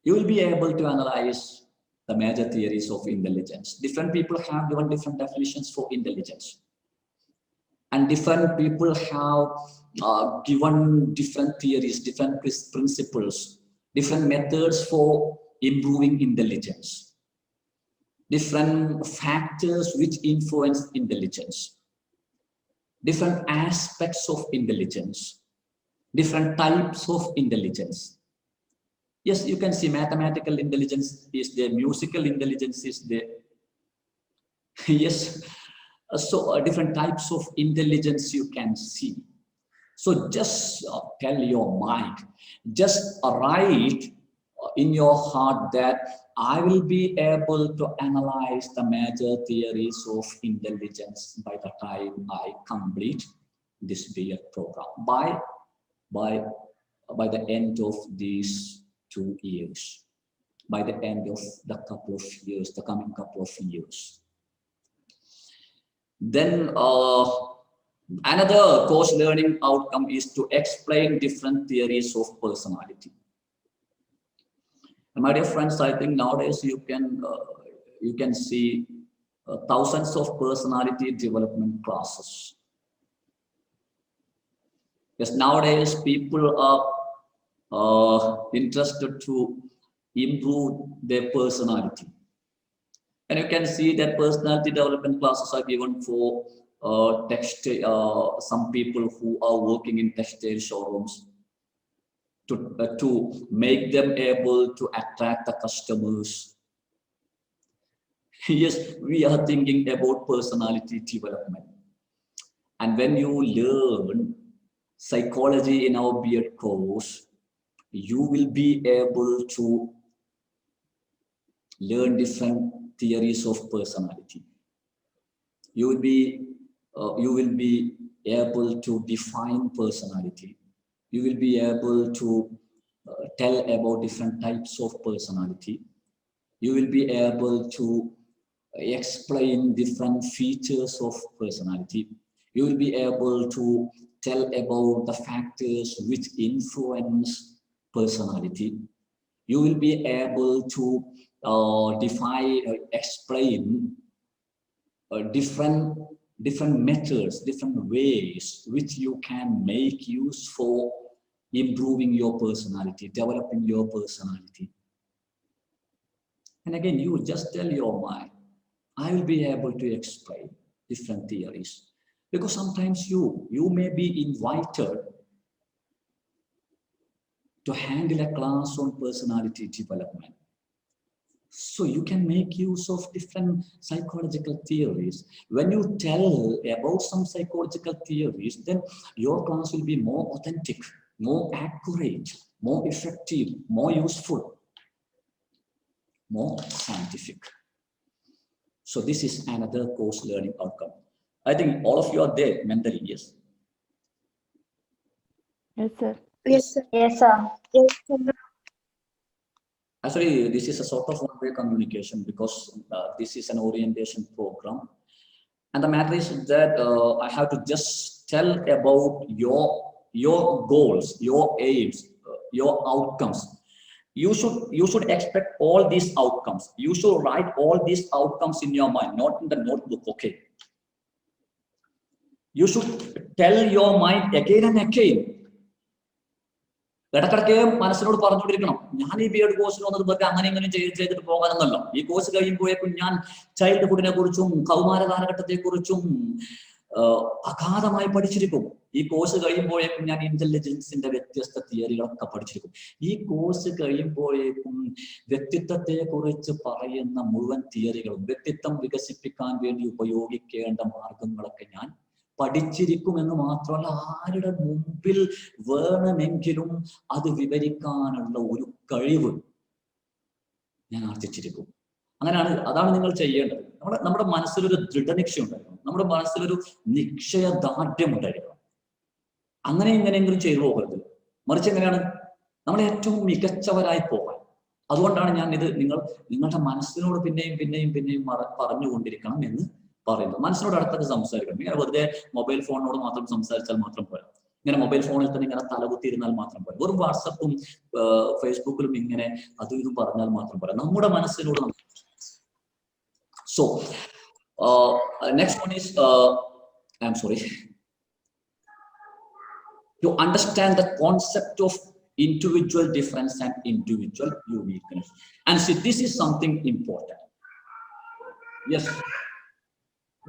you will be able to analyze the major theories of intelligence. Different people have given different definitions for intelligence. And different people have given different theories, different principles, different methods for improving intelligence, different factors which influence intelligence, different aspects of intelligence, different types of intelligence. Yes, you can see mathematical intelligence is there, musical intelligence is there. Yes, so different types of intelligence you can see. So just tell your mind, just write in your heart that I will be able to analyze the major theories of intelligence by the time I complete this B.Ed program, by the end of these 2 years, by the end of the couple of years, the coming couple of years. Then another course learning outcome is to explain different theories of personality. And my dear friends, I think nowadays you can see thousands of personality development classes. Yes, nowadays people are interested to improve their personality. And you can see that personality development classes are given for some people who are working in textile showrooms to make them able to attract the customers. Yes, we are thinking about personality development. And when you learn psychology in our B.Ed course, you will be able to learn different theories of personality. You will be able to define personality. You will be able to tell about different types of personality. You will be able to explain different features of personality. You will be able to tell about the factors which influence personality. You will be able to explain different methods, different ways which you can make use for improving your personality, developing your personality. And again, you just tell your mind, I will be able to explain different theories. Because sometimes you may be invited to handle a class on personality development. So you can make use of different psychological theories. When you tell about some psychological theories, then your class will be more authentic, more accurate, more effective, more useful, more scientific. So this is another course learning outcome. I think all of you are there mentally, yes? Yes, sir. Yes, sir. Yes, sir. Actually, this is a sort of one-way communication because this is an orientation program. And the matter is that I have to just tell about your goals, your aims, your outcomes. You should expect all these outcomes. You should write all these outcomes in your mind, not in the notebook, okay? You should tell your mind again and again. ഇടക്കിടക്ക് മനസ്സിനോട് പറഞ്ഞുകൊണ്ടിരിക്കണം, ഞാൻ ഈ B.Ed കോഴ്സിന് വന്നത് വെറുതെ അങ്ങനെ ഇങ്ങനെ ചെയ്തിട്ട് പോകാനെന്നല്ല. ഈ കോഴ്സ് കഴിയുമ്പോഴേക്കും ഞാൻ ചൈൽഡ്ഹുഡിനെ കുറിച്ചും കൗമാര കാലഘട്ടത്തെ കുറിച്ചും അഗാധമായി പഠിച്ചിരിക്കും. ഈ കോഴ്സ് കഴിയുമ്പോഴേക്കും ഞാൻ ഇന്റലിജൻസിന്റെ വ്യത്യസ്ത തിയറികളൊക്കെ പഠിച്ചിരിക്കും. ഈ കോഴ്സ് കഴിയുമ്പോഴേക്കും വ്യക്തിത്വത്തെ കുറിച്ച് പറയുന്ന മുഴുവൻ തിയറികളും വ്യക്തിത്വം വികസിപ്പിക്കാൻ വേണ്ടി ഉപയോഗിക്കേണ്ട മാർഗങ്ങളൊക്കെ ഞാൻ പഠിച്ചിരിക്കുമെന്ന് മാത്രമല്ല, ആരുടെ മുമ്പിൽ വേണമെങ്കിലും അത് വിവരിക്കാനുള്ള ഒരു കഴിവ് ഞാൻ ആർജിച്ചിരിക്കും. അതാണ് നിങ്ങൾ ചെയ്യേണ്ടത്. നമ്മുടെ മനസ്സിലൊരു ദൃഢനിശ്ചയം ഉണ്ടായിരിക്കണം, നമ്മുടെ മനസ്സിലൊരു നിശ്ചയദാർഢ്യം ഉണ്ടായിരിക്കണം. അങ്ങനെ എങ്ങനെയെങ്കിലും ചെയ്തു പോകരുത്. മറിച്ച് എങ്ങനെയാണ് നമ്മൾ ഏറ്റവും മികച്ചവരായി പോകാൻ. അതുകൊണ്ടാണ് ഞാൻ ഇത് നിങ്ങളുടെ മനസ്സിനോട് പിന്നെയും പറഞ്ഞുകൊണ്ടിരിക്കണം എന്ന് പറയുന്നത്. മനസ്സിനോട് അടുത്തൊക്കെ സംസാരിക്കണം. ഇങ്ങനെ വെറുതെ മൊബൈൽ ഫോണിനോട് മാത്രം സംസാരിച്ചാൽ മാത്രം പോരാ. ഇങ്ങനെ മൊബൈൽ ഫോണിൽ തന്നെ ഇങ്ങനെ തലകുത്തിയിരുന്നാൽ മാത്രം പോരാ. വെറും വാട്സപ്പും ഫേസ്ബുക്കിലും ഇങ്ങനെ അതും ഇതും പറഞ്ഞാൽ മാത്രം പോരാ. നമ്മുടെ മനസ്സിലൂടെ so next one is I am sorry, to understand the concept of individual difference and individual uniqueness. And see, this is something important. Yes,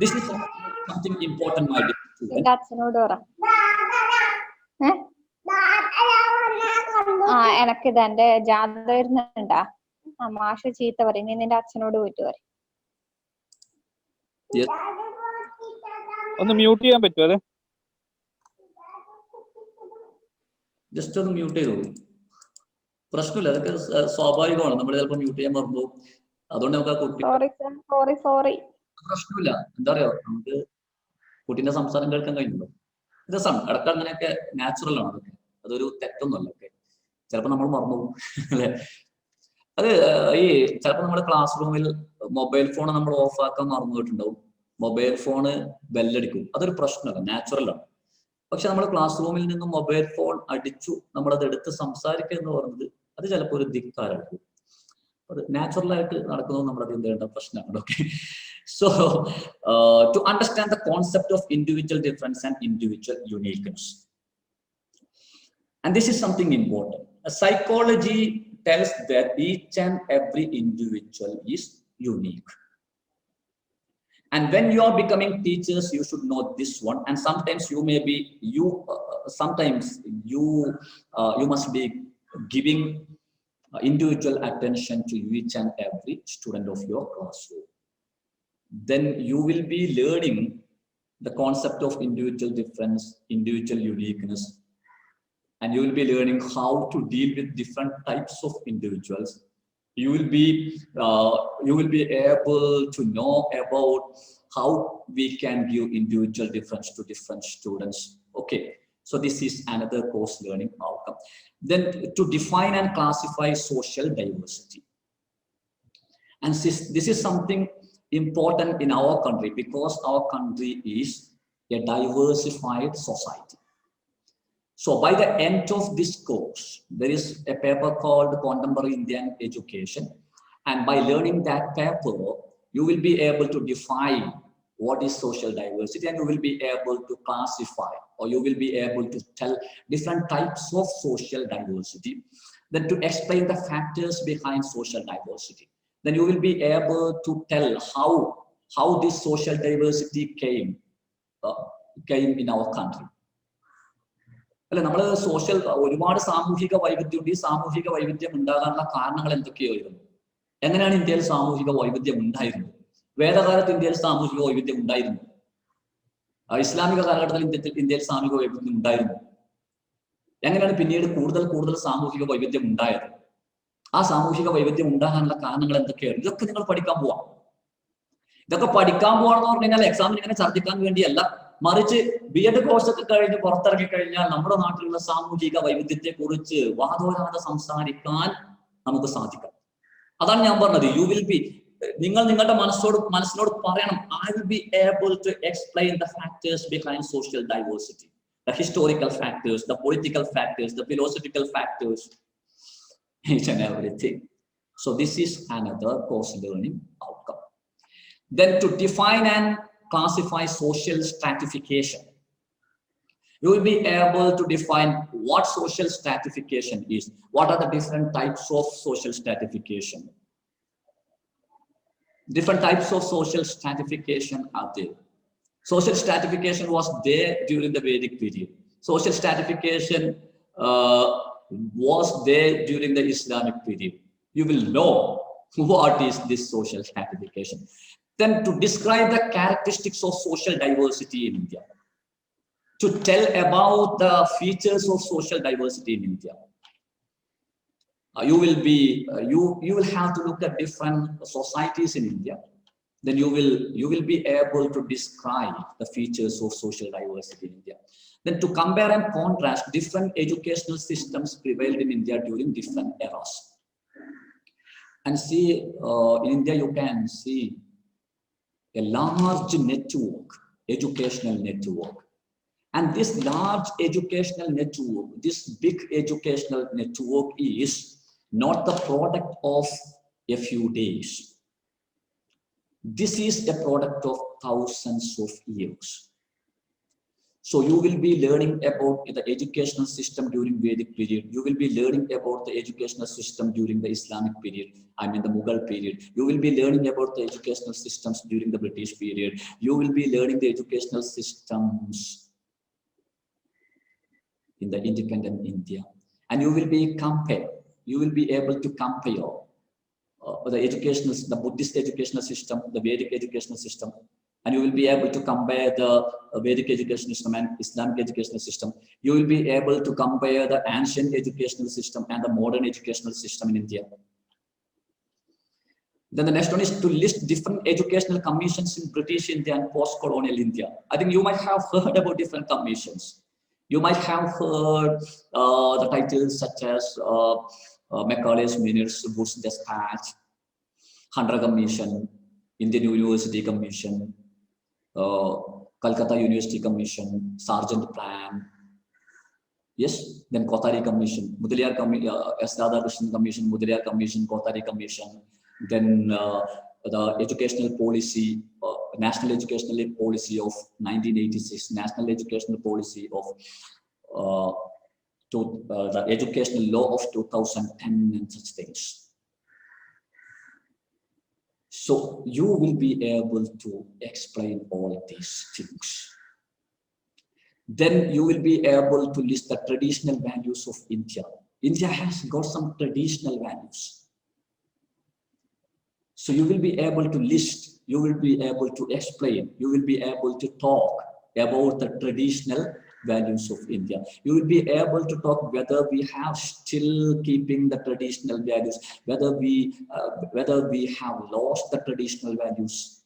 this is something important, my dear student. നിന്റെ അച്ഛനോട് പറ. എനക്കിത് എന്റെ ജാഥ വരുന്നുണ്ടാ, മാഷ് ചീത്ത പറയും, നീ നിന്റെ അച്ഛനോട് പോയിട്ട് പറയും. Yes. ഒന്ന് മ്യൂട്ട് ചെയ്യാൻ പറ്റുമോ അതെ? ജസ്റ്റ് ഒന്ന് മ്യൂട്ട് ചെയ്തോളൂ, പ്രശ്നമില്ല, അതൊക്കെ സ്വാഭാവികമാണ്. നമ്മൾ ചിലപ്പോൾ മ്യൂട്ട് ചെയ്യാൻ മറന്നു, അതുകൊണ്ട് നമുക്ക് ആ കുട്ടി സോറി പ്രശ്നമില്ല. എന്താ പറയാ, നമുക്ക് കുട്ടീന്റെ സംസാരം കേൾക്കാൻ കഴിയുന്നുണ്ടോ? രസമാണ്, ഇടയ്ക്ക് അങ്ങനെയൊക്കെ നാച്ചുറൽ ആണ് അതൊക്കെ, അതൊരു തെറ്റൊന്നുമല്ല. ഒക്കെ ചിലപ്പോൾ നമ്മൾ മറന്നു പോകും അല്ലെ. അത് ഈ ചിലപ്പോൾ നമ്മുടെ ക്ലാസ് റൂമിൽ മൊബൈൽ ഫോൺ നമ്മൾ ഓഫ് ആക്കാൻ മറന്നു പോയിട്ടുണ്ടാവും, മൊബൈൽ ഫോണ് ബെല്ലടിക്കും, അതൊരു പ്രശ്നമല്ല, നാച്ചുറലാണ്. പക്ഷെ നമ്മൾ ക്ലാസ് റൂമിൽ നിന്നും മൊബൈൽ ഫോൺ അടിച്ചു നമ്മളത് എടുത്ത് സംസാരിക്കുക എന്ന് പറയുന്നത് അത് ചിലപ്പോൾ ഒരു ധിക്കാരായിരിക്കും. അത് നാച്ചുറലായിട്ട് നടക്കുന്നത് നമ്മളത് എന്ത് ചെയ്യേണ്ട പ്രശ്നമാണ്. Okay, so to understand the concept of individual difference and individual uniqueness, and this is something important. Psychology tells that each and every individual is unique. And when you are becoming teachers, you should know this one. And sometimes you may be sometimes you must be giving individual attention to each and every student of your classroom. Then you will be learning the concept of individual difference, individual uniqueness, and you will be learning how to deal with different types of individuals. You will be able to know about how we can give individual difference to different students. Okay, so this is another course learning outcome. Then to define and classify social diversity, and this is something important in our country because our country is a diversified society. So by the end of this course, there is a paper called Contemporary Indian Education. And by learning that paper, you will be able to define what is social diversity, and you will be able to classify, or you will be able to tell different types of social diversity. Then to explain the factors behind social diversity. Then you will be able to tell how this social diversity came in our country. അല്ലെ, നമ്മൾ ഒരുപാട് സാമൂഹിക വൈവിധ്യം, ഈ സാമൂഹിക വൈവിധ്യം ഉണ്ടാകാനുള്ള കാരണങ്ങൾ എന്തൊക്കെയായിരുന്നു? എങ്ങനെയാണ് ഇന്ത്യയിൽ സാമൂഹിക വൈവിധ്യം ഉണ്ടായിരുന്നത്? വേദകാലത്ത് ഇന്ത്യയിൽ സാമൂഹിക വൈവിധ്യം ഉണ്ടായിരുന്നു, ഇസ്ലാമിക കാലഘട്ടത്തിൽ ഇന്ത്യയിൽ സാമൂഹിക വൈവിധ്യം ഉണ്ടായിരുന്നു. എങ്ങനെയാണ് പിന്നീട് കൂടുതൽ സാമൂഹിക വൈവിധ്യം ഉണ്ടായത്? ആ സാമൂഹിക വൈവിധ്യം ഉണ്ടാകാനുള്ള കാരണങ്ങൾ എന്തൊക്കെയായിരുന്നു? ഇതൊക്കെ നിങ്ങൾ പഠിക്കാൻ പോവാം. ഇതൊക്കെ പഠിക്കാൻ പോവാണെന്ന് പറഞ്ഞു കഴിഞ്ഞാൽ എക്സാമിന് ഇങ്ങനെ ഛർദ്ദിക്കാൻ വേണ്ടിയല്ല, മറിച്ച് BEd കോഴ്സ് ഒക്കെ കഴിഞ്ഞ് പുറത്തിറങ്ങി കഴിഞ്ഞാൽ നമ്മുടെ നാട്ടിലുള്ള സാമൂഹിക വൈവിധ്യത്തെ കുറിച്ച് വാദോരാതെ സംസാരിക്കാൻ നമുക്ക് സാധിക്കും. അതാണ് ഞാൻ പറഞ്ഞത്. നിങ്ങൾ നിങ്ങളുടെ മനസ്സിനോട് പറയണം, I will be able to explain the factors behind social diversity, the historical factors, the political factors, the philosophical factors, each and everything. So this is another course learning outcome. Then to define and classify social stratification, you will be able to define what social stratification is. What are the different types of social stratification? Different types of social stratification are there. Social stratification was there during the Vedic period. Social stratification was there during the Islamic period. You will know what is this social stratification. Then to describe the characteristics of social diversity in India, to tell about the features of social diversity in India. You will have to look at different societies in India. Then you will be able to describe the features of social diversity in India. Then to compare and contrast different educational systems prevailed in India during different eras. And see, in India you can see a large network, educational network. And this large educational network, this big educational network is not the product of a few days. This is a product of thousands of years. So you will be learning about the educational system during Vedic period. You will be learning about the educational system during the Islamic period. I mean the Mughal period. You will be learning about the educational systems during the British period. You will be learning the educational systems in the independent India. And you will be able to compare the Buddhist educational system, the Vedic educational system, and you will be able to compare the Vedic educational system and Islamic educational system. You will be able to compare the ancient educational system and the modern educational system in India. Then the next one is to list different educational commissions in British India and post-colonial India. I think you might have heard about different commissions. You might have heard the titles such as Macaulay's Minutes, Wood's Dispatch, Hunter Commission, Indian University Commission, Calcutta University Commission, Sargent Plan, yes, then Kothari Commission, Mudaliar S. Radhakrishnan Commission, Mudaliar Commission, Kothari Commission, then the educational policy, National Educational Policy of 1986, National Educational Policy of the Educational Law of 2010 and such things. So you will be able to explain all these things. Then you will be able to list the traditional values of India. India has got some traditional values. So you will be able to list, you will be able to explain, you will be able to talk about the traditional values of India. You will be able to talk whether we have still keeping the traditional values, whether we have lost the traditional values.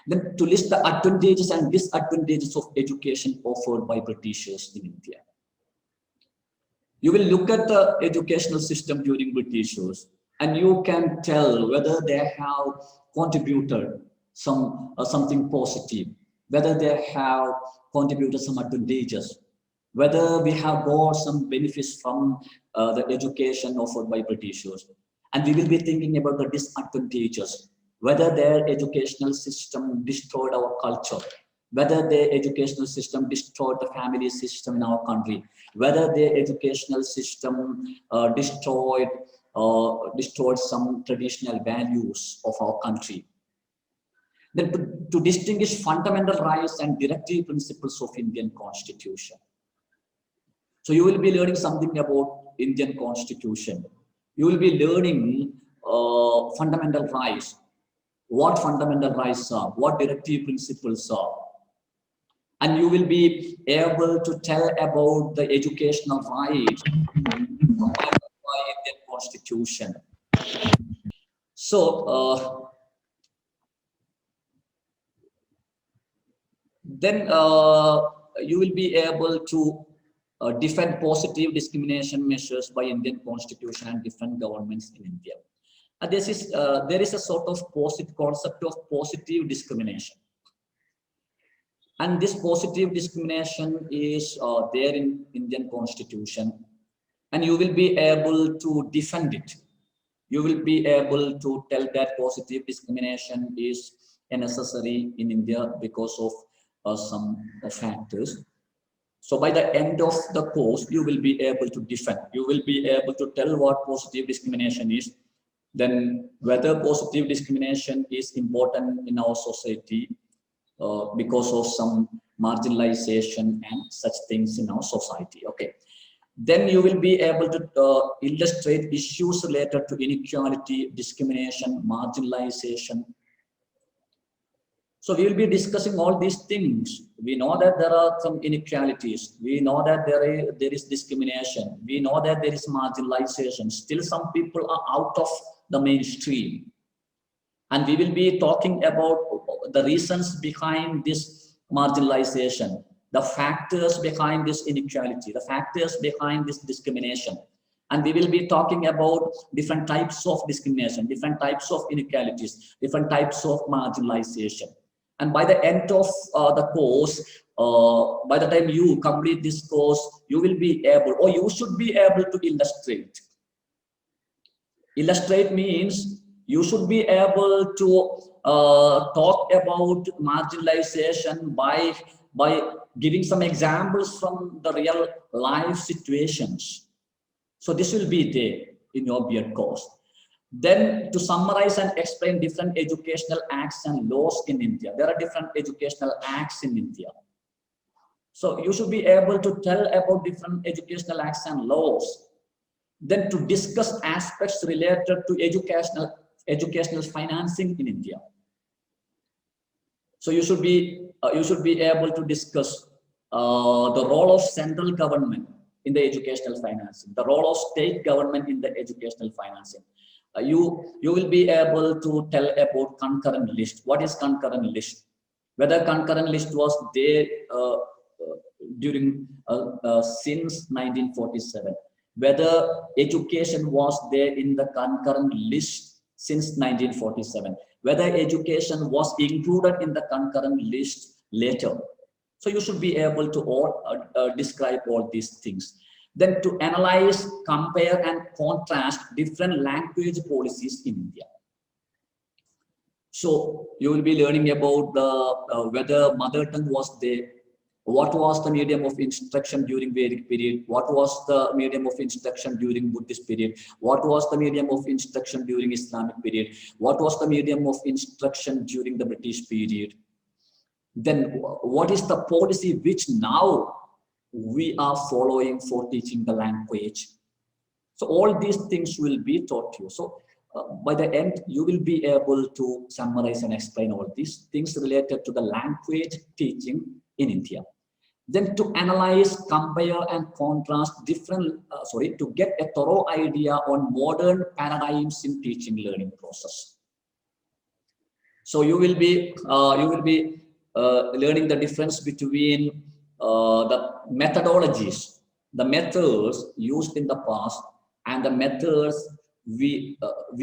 Then to list the advantages and disadvantages of education offered by Britishers in India. You will look at the educational system during Britishers and you can tell whether they have contributed something positive, whether they have contributed some advantages, whether we have got some benefits from the education offered by Britishers. And we will be thinking about the disadvantages, whether their educational system destroyed our culture, whether their educational system destroyed the family system in our country, whether their educational system destroyed some traditional values of our country. Then to distinguish fundamental rights and directive principles of Indian Constitution. So you will be learning something about Indian Constitution. You will be learning fundamental rights, what fundamental rights are, what directive principles are. And you will be able to tell about the educational rights by Indian Constitution. So then you will be able to defend positive discrimination measures by Indian Constitution and different governments in India. And there is a sort of concept of positive discrimination. And this positive discrimination is there in Indian Constitution. And you will be able to defend it. You will be able to tell that positive discrimination is necessary in India because of some factors. So by the end of the course, you will be able to defend. You will be able to tell what positive discrimination is, then whether positive discrimination is important in our society because of some marginalization and such things in our society. Okay. Then you will be able to illustrate issues related to inequality, discrimination, marginalization. So we will be discussing all these things. We know that there are some inequalities. We know that there is discrimination. We know that there is marginalization. Still some people are out of the mainstream. And we will be talking about the reasons behind this marginalization, the factors behind this inequality, the factors behind this discrimination. And we will be talking about different types of discrimination, different types of inequalities, different types of marginalization. And by the end of the course, by the time you complete this course, you will be able, or you should be able to illustrate. Illustrate means you should be able to talk about marginalization by giving some examples from the real life situations. So this will be there in your B.Ed course. Then to summarize and explain different educational acts and laws in India. There are different educational acts in India. So you should be able to tell about different educational acts and laws. Then to discuss aspects related to educational financing in India. So you should be able to discuss the role of central government in the educational financing, the role of state government in the educational financing. You will be able to tell about concurrent list. What is concurrent list? Whether concurrent list was there during since 1947. Whether education was there in the concurrent list since 1947. Whether education was included in the concurrent list later. So you should be able to describe all these things. Then to analyze, compare, and contrast different language policies in India. So you will be learning about the whether mother tongue was there, what was the medium of instruction during Vedic period, what was the medium of instruction during Buddhist period, what was the medium of instruction during Islamic period, what was the medium of instruction during the British period. Then what is the policy which now we are following for teaching the language. So all these things will be taught to you. So by the end, you will be able to summarize and explain all these things related to the language teaching in India. Then to analyze, compare, and contrast different, to get a thorough idea on modern paradigms in teaching learning process. So you will be learning the difference between the methodologies, the methods used in the past, and the methods we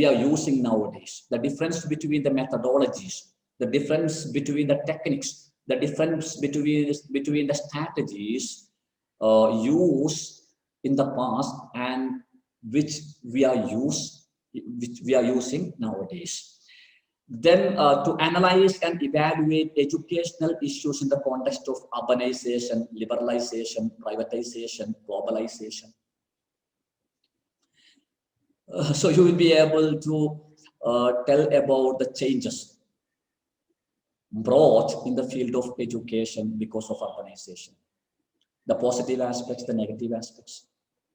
are using nowadays. The difference between the methodologies, the difference between the techniques, the difference between the strategies used in the past and which we are using nowadays. Then to analyze and evaluate educational issues in the context of urbanization, liberalization, privatization, globalization. So you will be able to tell about the changes brought in the field of education because of urbanization. The positive aspects, the negative aspects,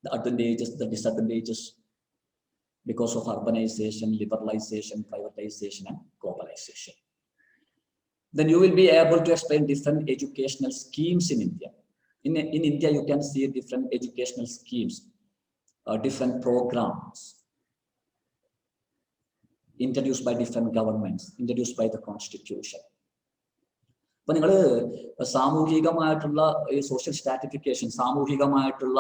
the advantages, the disadvantages, because of urbanization, liberalization, privatization, and globalization. Then you will be able to explain different educational schemes in India. In India, you can see different educational schemes, different programs introduced by different governments, introduced by the constitution. But നിങ്ങൾ സാമൂഹികമായിട്ടുള്ള social stratification, സാമൂഹികമായിട്ടുള്ള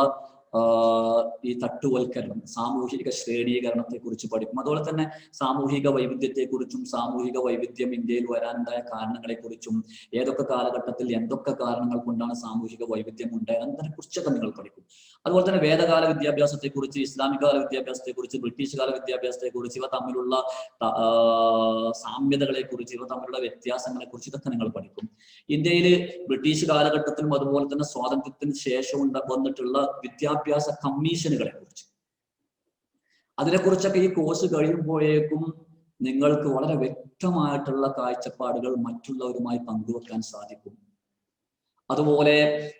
ഈ തട്ടുവൽക്കരണം, സാമൂഹിക ശ്രേണീകരണത്തെ കുറിച്ച് പഠിക്കും. അതുപോലെ തന്നെ സാമൂഹിക വൈവിധ്യത്തെ കുറിച്ചും സാമൂഹിക വൈവിധ്യം ഇന്ത്യയിൽ വരാനുണ്ടായ കാരണങ്ങളെ കുറിച്ചും ഏതൊക്കെ കാലഘട്ടത്തിൽ എന്തൊക്കെ കാരണങ്ങൾ കൊണ്ടാണ് സാമൂഹിക വൈവിധ്യം ഉണ്ടായത് എന്നതിനെ കുറിച്ചൊക്കെ നിങ്ങൾ പഠിക്കും. അതുപോലെ തന്നെ വേദകാല വിദ്യാഭ്യാസത്തെ കുറിച്ച്, ഇസ്ലാമിക കാല വിദ്യാഭ്യാസത്തെ കുറിച്ച്, ബ്രിട്ടീഷ് കാല വിദ്യാഭ്യാസത്തെ കുറിച്ച്, ഇവ തമ്മിലുള്ള സാമ്യതകളെ കുറിച്ച്, ഇവ തമ്മിലുള്ള വ്യത്യാസങ്ങളെ കുറിച്ച് ഇതൊക്കെ നിങ്ങൾ പഠിക്കും. ഇന്ത്യയില് ബ്രിട്ടീഷ് കാലഘട്ടത്തിലും അതുപോലെ തന്നെ സ്വാതന്ത്ര്യത്തിന് ശേഷം വന്നിട്ടുള്ള വിദ്യാഭ്യാസ കമ്മീഷനുകളെ കുറിച്ച്, അതിനെക്കുറിച്ചൊക്കെ ഈ കോഴ്സ് കഴിയുമ്പോഴേക്കും നിങ്ങൾക്ക് വളരെ വ്യക്തമായിട്ടുള്ള കാഴ്ചപ്പാടുകൾ മറ്റുള്ളവരുമായി പങ്കുവെക്കാൻ സാധിക്കും. അതുപോലെ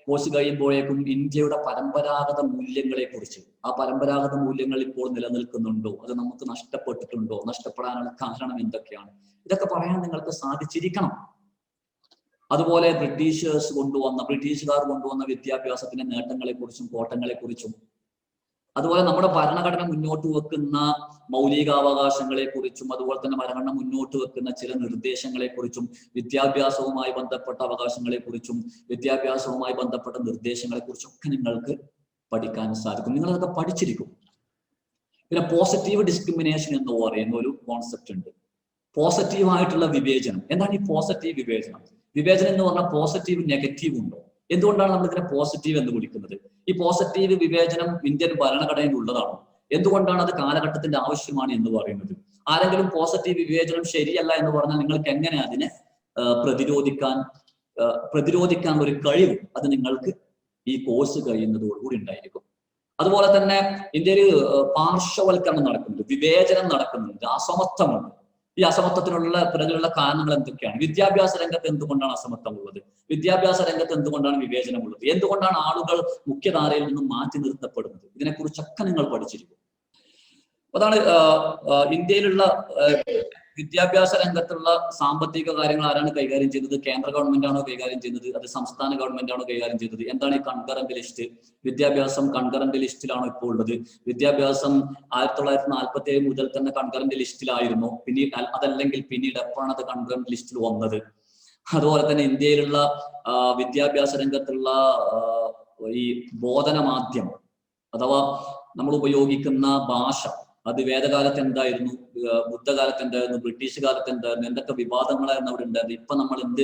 കോഴ്സ് കഴിയുമ്പോഴേക്കും ഇന്ത്യയുടെ പരമ്പരാഗത മൂല്യങ്ങളെ കുറിച്ച്, ആ പരമ്പരാഗത മൂല്യങ്ങൾ ഇപ്പോൾ നിലനിൽക്കുന്നുണ്ടോ, അത് നമുക്ക് നഷ്ടപ്പെട്ടിട്ടുണ്ടോ, നഷ്ടപ്പെടാനുള്ള കാരണം എന്തൊക്കെയാണ്, ഇതൊക്കെ പറയാൻ നിങ്ങൾക്ക് സാധിച്ചിരിക്കണം. അതുപോലെ ബ്രിട്ടീഷുകാർ കൊണ്ടുവന്ന വിദ്യാഭ്യാസത്തിന്റെ നേട്ടങ്ങളെ കുറിച്ചും കോട്ടങ്ങളെ കുറിച്ചും, അതുപോലെ നമ്മുടെ ഭരണഘടന മുന്നോട്ട് വെക്കുന്ന മൗലികാവകാശങ്ങളെ കുറിച്ചും, അതുപോലെ തന്നെ ഭരണഘടന മുന്നോട്ട് വെക്കുന്ന ചില നിർദ്ദേശങ്ങളെ കുറിച്ചും, വിദ്യാഭ്യാസവുമായി ബന്ധപ്പെട്ട അവകാശങ്ങളെ കുറിച്ചും വിദ്യാഭ്യാസവുമായി ബന്ധപ്പെട്ട നിർദ്ദേശങ്ങളെ കുറിച്ചും ഒക്കെ നിങ്ങൾക്ക് പഠിക്കാൻ സാധിക്കും. നിങ്ങളതൊക്കെ പഠിച്ചിരിക്കും. പിന്നെ പോസിറ്റീവ് ഡിസ്ക്രിമിനേഷൻ എന്ന് പറയുന്ന ഒരു കോൺസെപ്റ്റ് ഉണ്ട്. പോസിറ്റീവായിട്ടുള്ള വിവേചനം. എന്താണ് ഈ പോസിറ്റീവ് വിവേചനം? വിവേചനം എന്ന് പറഞ്ഞാൽ പോസിറ്റീവ് നെഗറ്റീവ് ഉണ്ടോ? എന്തുകൊണ്ടാണ് നമ്മൾ ഇതിനെ പോസിറ്റീവ് എന്ന് വിളിക്കുന്നത്? ഈ പോസിറ്റീവ് വിവേചനം ഇന്ത്യൻ ഭരണഘടനയിൽ ഉള്ളതാണോ? എന്തുകൊണ്ടാണ് അത് കാലഘട്ടത്തിന്റെ ആവശ്യമാണ് എന്ന് പറയുന്നത്? ആരെങ്കിലും പോസിറ്റീവ് വിവേചനം ശരിയല്ല എന്ന് പറഞ്ഞാൽ നിങ്ങൾക്ക് എങ്ങനെ അതിനെ പ്രതിരോധിക്കാൻ ഒരു കഴിവ് അത് നിങ്ങൾക്ക് ഈ കോഴ്സ് കഴിയുന്നതോടുകൂടി ഉണ്ടായിരിക്കും. അതുപോലെ തന്നെ ഇന്ത്യയിൽ പാർശ്വവൽക്കരണം നടക്കുന്നുണ്ട്, വിവേചനം നടക്കുന്നുണ്ട്, അസമത്വമുണ്ട്. ഈ അസമത്വത്തിനുള്ള പിറകിലുള്ള കാരണങ്ങൾ എന്തൊക്കെയാണ്? വിദ്യാഭ്യാസ രംഗത്ത് എന്തുകൊണ്ടാണ് അസമത്വം ഉള്ളത്? വിദ്യാഭ്യാസ രംഗത്ത് എന്തുകൊണ്ടാണ് വിവേചനം ഉള്ളത്? എന്തുകൊണ്ടാണ് ആളുകൾ മുഖ്യധാരയിൽ നിന്നും മാറ്റി നിർത്തപ്പെടുന്നത്? ഇതിനെക്കുറിച്ചൊക്കെ നിങ്ങൾ പഠിച്ചിരിക്കും. അതാണ് ഇന്ത്യയിലുള്ള വിദ്യാഭ്യാസ രംഗത്തുള്ള സാമ്പത്തിക കാര്യങ്ങൾ ആരാണ് കൈകാര്യം ചെയ്യുന്നത്? കേന്ദ്ര ഗവൺമെന്റ് ആണോ കൈകാര്യം ചെയ്യുന്നത്? അത് സംസ്ഥാന ഗവൺമെന്റ് ആണോ കൈകാര്യം ചെയ്യുന്നത്? എന്താണ് ഈ കൺകറന്റ് ലിസ്റ്റ്? വിദ്യാഭ്യാസം കൺകറന്റ് ലിസ്റ്റിലാണോ ഇപ്പോൾ ഉള്ളത്? വിദ്യാഭ്യാസം 1947 മുതൽ തന്നെ കൺകറന്റ് ലിസ്റ്റിലായിരുന്നു. പിന്നീട് അതല്ലെങ്കിൽ പിന്നീട് എപ്പോഴാണ് അത് കൺകറന്റ് ലിസ്റ്റിൽ വന്നത്? അതുപോലെ തന്നെ ഇന്ത്യയിലുള്ള വിദ്യാഭ്യാസ രംഗത്തുള്ള ഈ ബോധന മാധ്യമം അഥവാ നമ്മൾ ഉപയോഗിക്കുന്ന ഭാഷ അത് വേദകാലത്ത് എന്തായിരുന്നു, ബുദ്ധകാലത്ത് എന്തായിരുന്നു, ബ്രിട്ടീഷ് കാലത്ത് എന്തായിരുന്നു, എന്തൊക്കെ വിവാദങ്ങളായിരുന്നു അവിടെ ഉണ്ടായിരുന്നു, ഇപ്പൊ നമ്മൾ എന്ത്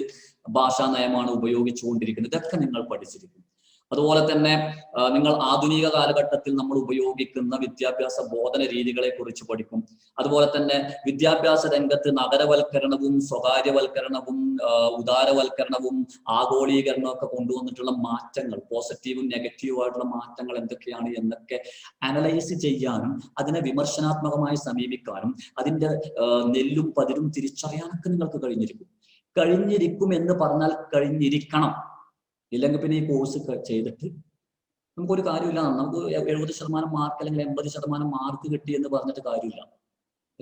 ഭാഷാ നയമാണ് ഉപയോഗിച്ചുകൊണ്ടിരിക്കുന്നത്, ഇതൊക്കെ നിങ്ങൾ പഠിച്ചിരിക്കും. അതുപോലെ തന്നെ നിങ്ങൾ ആധുനിക കാലഘട്ടത്തിൽ നമ്മൾ ഉപയോഗിക്കുന്ന വിദ്യാഭ്യാസ ബോധന രീതികളെ കുറിച്ച് പഠിക്കും. അതുപോലെ തന്നെ വിദ്യാഭ്യാസ രംഗത്ത് നഗരവൽക്കരണവും സ്വകാര്യവൽക്കരണവും ഉദാരവൽക്കരണവും ആഗോളീകരണവും ഒക്കെ കൊണ്ടുവന്നിട്ടുള്ള മാറ്റങ്ങൾ, പോസിറ്റീവും നെഗറ്റീവും ആയിട്ടുള്ള മാറ്റങ്ങൾ എന്തൊക്കെയാണ് എന്നൊക്കെ അനലൈസ് ചെയ്യാനും അതിനെ വിമർശനാത്മകമായി സമീപിക്കാനും അതിന്റെ നെല്ലും പതിരും തിരിച്ചറിയാനൊക്കെ നിങ്ങൾക്ക് കഴിഞ്ഞിരിക്കും എന്ന് പറഞ്ഞാൽ കഴിഞ്ഞിരിക്കണം. ഇല്ലെങ്കിൽ പിന്നെ ഈ കോഴ്സ് ചെയ്തിട്ട് നമുക്കൊരു കാര്യമില്ല. നമുക്ക് 70% മാർക്ക് അല്ലെങ്കിൽ 80% മാർക്ക് കിട്ടി എന്ന് പറഞ്ഞിട്ട് കാര്യമില്ല.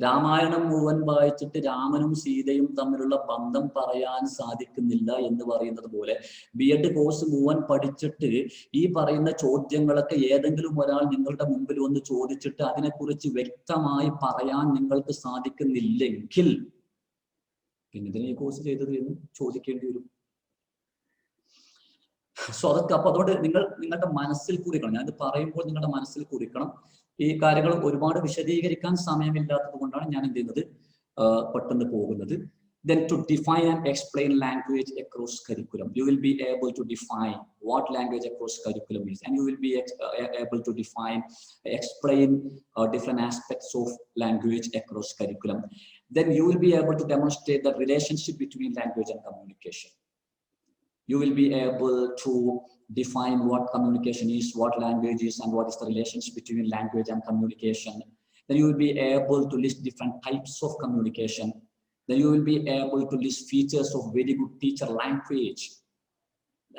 രാമായണം മുഴുവൻ വായിച്ചിട്ട് രാമനും സീതയും തമ്മിലുള്ള ബന്ധം പറയാൻ സാധിക്കുന്നില്ല എന്ന് പറയുന്നത് പോലെ BEd കോഴ്സ് മുഴുവൻ പഠിച്ചിട്ട് ഈ പറയുന്ന ചോദ്യങ്ങളൊക്കെ ഏതെങ്കിലും ഒരാൾ നിങ്ങളുടെ മുമ്പിൽ വന്ന് ചോദിച്ചിട്ട് അതിനെക്കുറിച്ച് വ്യക്തമായി പറയാൻ നിങ്ങൾക്ക് സാധിക്കുന്നില്ലെങ്കിൽ പിന്നെ ഇതിനെ ഈ കോഴ്സ് ചെയ്തത് എന്ന് ചോദിക്കേണ്ടി വരും. സോ അതൊക്കെ അപ്പൊ അതുകൊണ്ട് നിങ്ങളുടെ മനസ്സിൽ കുറിക്കണം. ഞാനിത് പറയുമ്പോൾ നിങ്ങളുടെ മനസ്സിൽ കുറിക്കണം. ഈ കാര്യങ്ങൾ ഒരുപാട് വിശദീകരിക്കാൻ സമയമില്ലാത്തത് കൊണ്ടാണ് ഞാൻ എന്ത് ചെയ്യുന്നത്, പെട്ടെന്ന് പോകുന്നത്. Then to define and explain language across curriculum, you will be able to define what language across curriculum is, and you will be able to explain different aspects of language across curriculum. Then you will be able to demonstrate the relationship between language and communication. You will be able to define what communication is, what language is, and what is the relationship between language and communication. Then you will be able to list different types of communication. Then you will be able to list features of very good teacher language.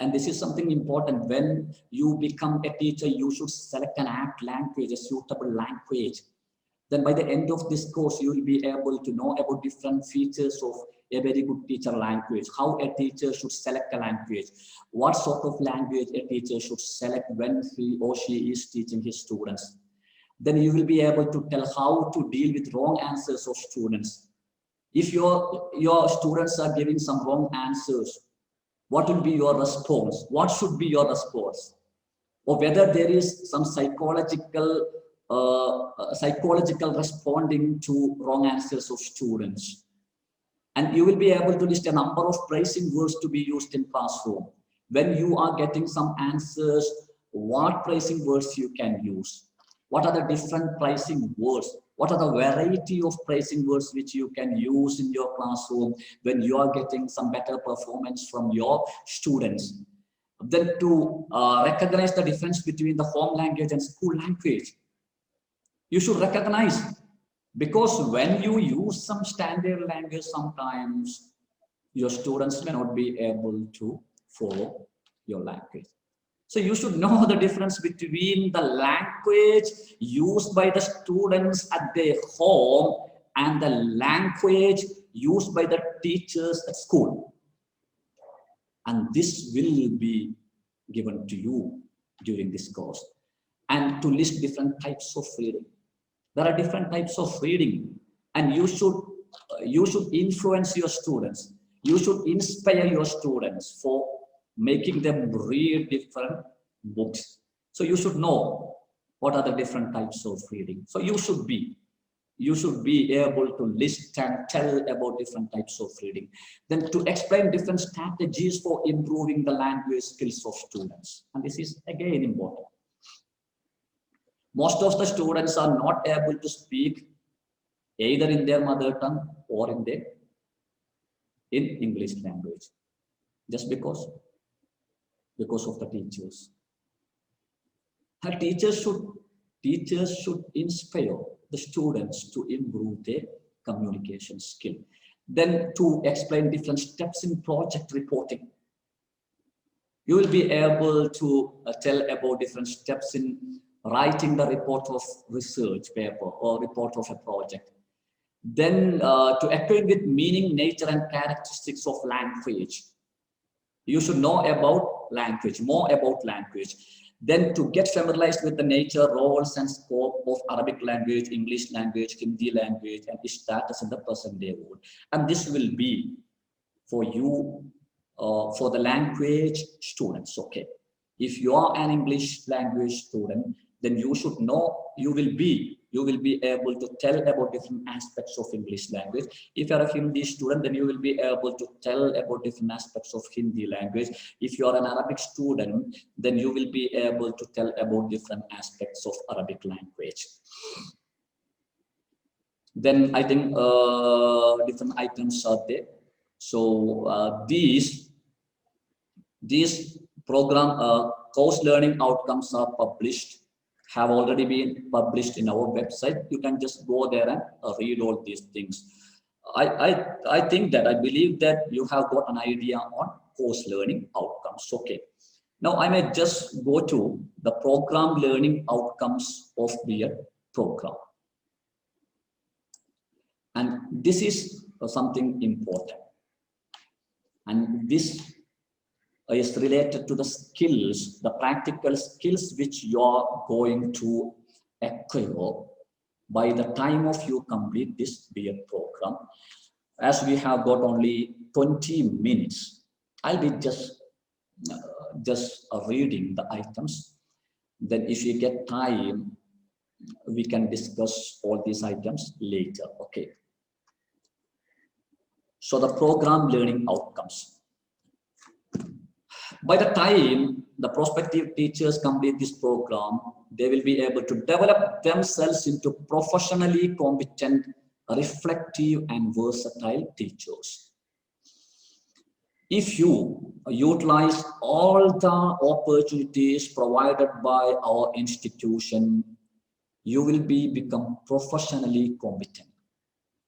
And this is something important. When you become a teacher, you should select an apt language, a suitable language. Then by the end of this course, you will be able to know about different features of a very good teacher language, how a teacher should select a language, what sort of language a teacher should select when he or she is teaching his students. Then you will be able to tell how to deal with wrong answers of students. If your students are giving some wrong answers, what will be your response? What should be your response? Or whether there is some psychological responding to wrong answers of students. And you will be able to list a number of praising words to be used in classroom. When you are getting some answers, what praising words you can use? What are the different praising words? What are the variety of praising words which you can use in your classroom when you are getting some better performance from your students? Then to recognize the difference between the home language and school language. You should recognize, because when you use some standard language, sometimes your students may not be able to follow your language. So you should know the difference between the language used by the students at their home and the language used by the teachers at school. And this will be given to you during this course. And to list different types of reading. There are different types of reading, and you should influence your students. You should inspire your students for making them read different books. So you should know what are the different types of reading. So you should be you should be able to list and tell about different types of reading. Then to explain different strategies for improving the language skills of students. And this is again important. Most of the students are not able to speak either in their mother tongue or in English language, just because of the teachers. And teachers should inspire the students to improve their communication skill. Then to explain different steps in project reporting. You will be able to tell about different steps in writing the report of research paper or report of a project. Then to acquaint with meaning, nature, and characteristics of language. You should know about language, more about language. Then to get familiarized with the nature, roles, and scope of Arabic language, English language, Hindi language, and its status in the present day world. And this will be for you, for the language students, okay? If you are an English language student, then you should know, you will be able to tell about different aspects of English language. If you are a Hindi student, then you will be able to tell about different aspects of Hindi language. If you are an Arabic student, then you will be able to tell about different aspects of Arabic language. Then I think different items are there. So these program course learning outcomes are have already been published in our website. You can just go there and read all these things. I think that, I believe that you have got an idea on course learning outcomes. Okay. Now I may just go to the program learning outcomes of the program. And this is something important. And this is related to the skills, the practical skills which you are going to acquire by the time of you complete this B.Ed program. As we have got only 20 minutes, I'll be just reading the items. Then if you get time, we can discuss all these items later, okay? So the program learning outcomes. By the time the prospective teachers complete this program, they will be able to develop themselves into professionally competent, reflective, and versatile teachers. If you utilize all the opportunities provided by our institution, you will become professionally competent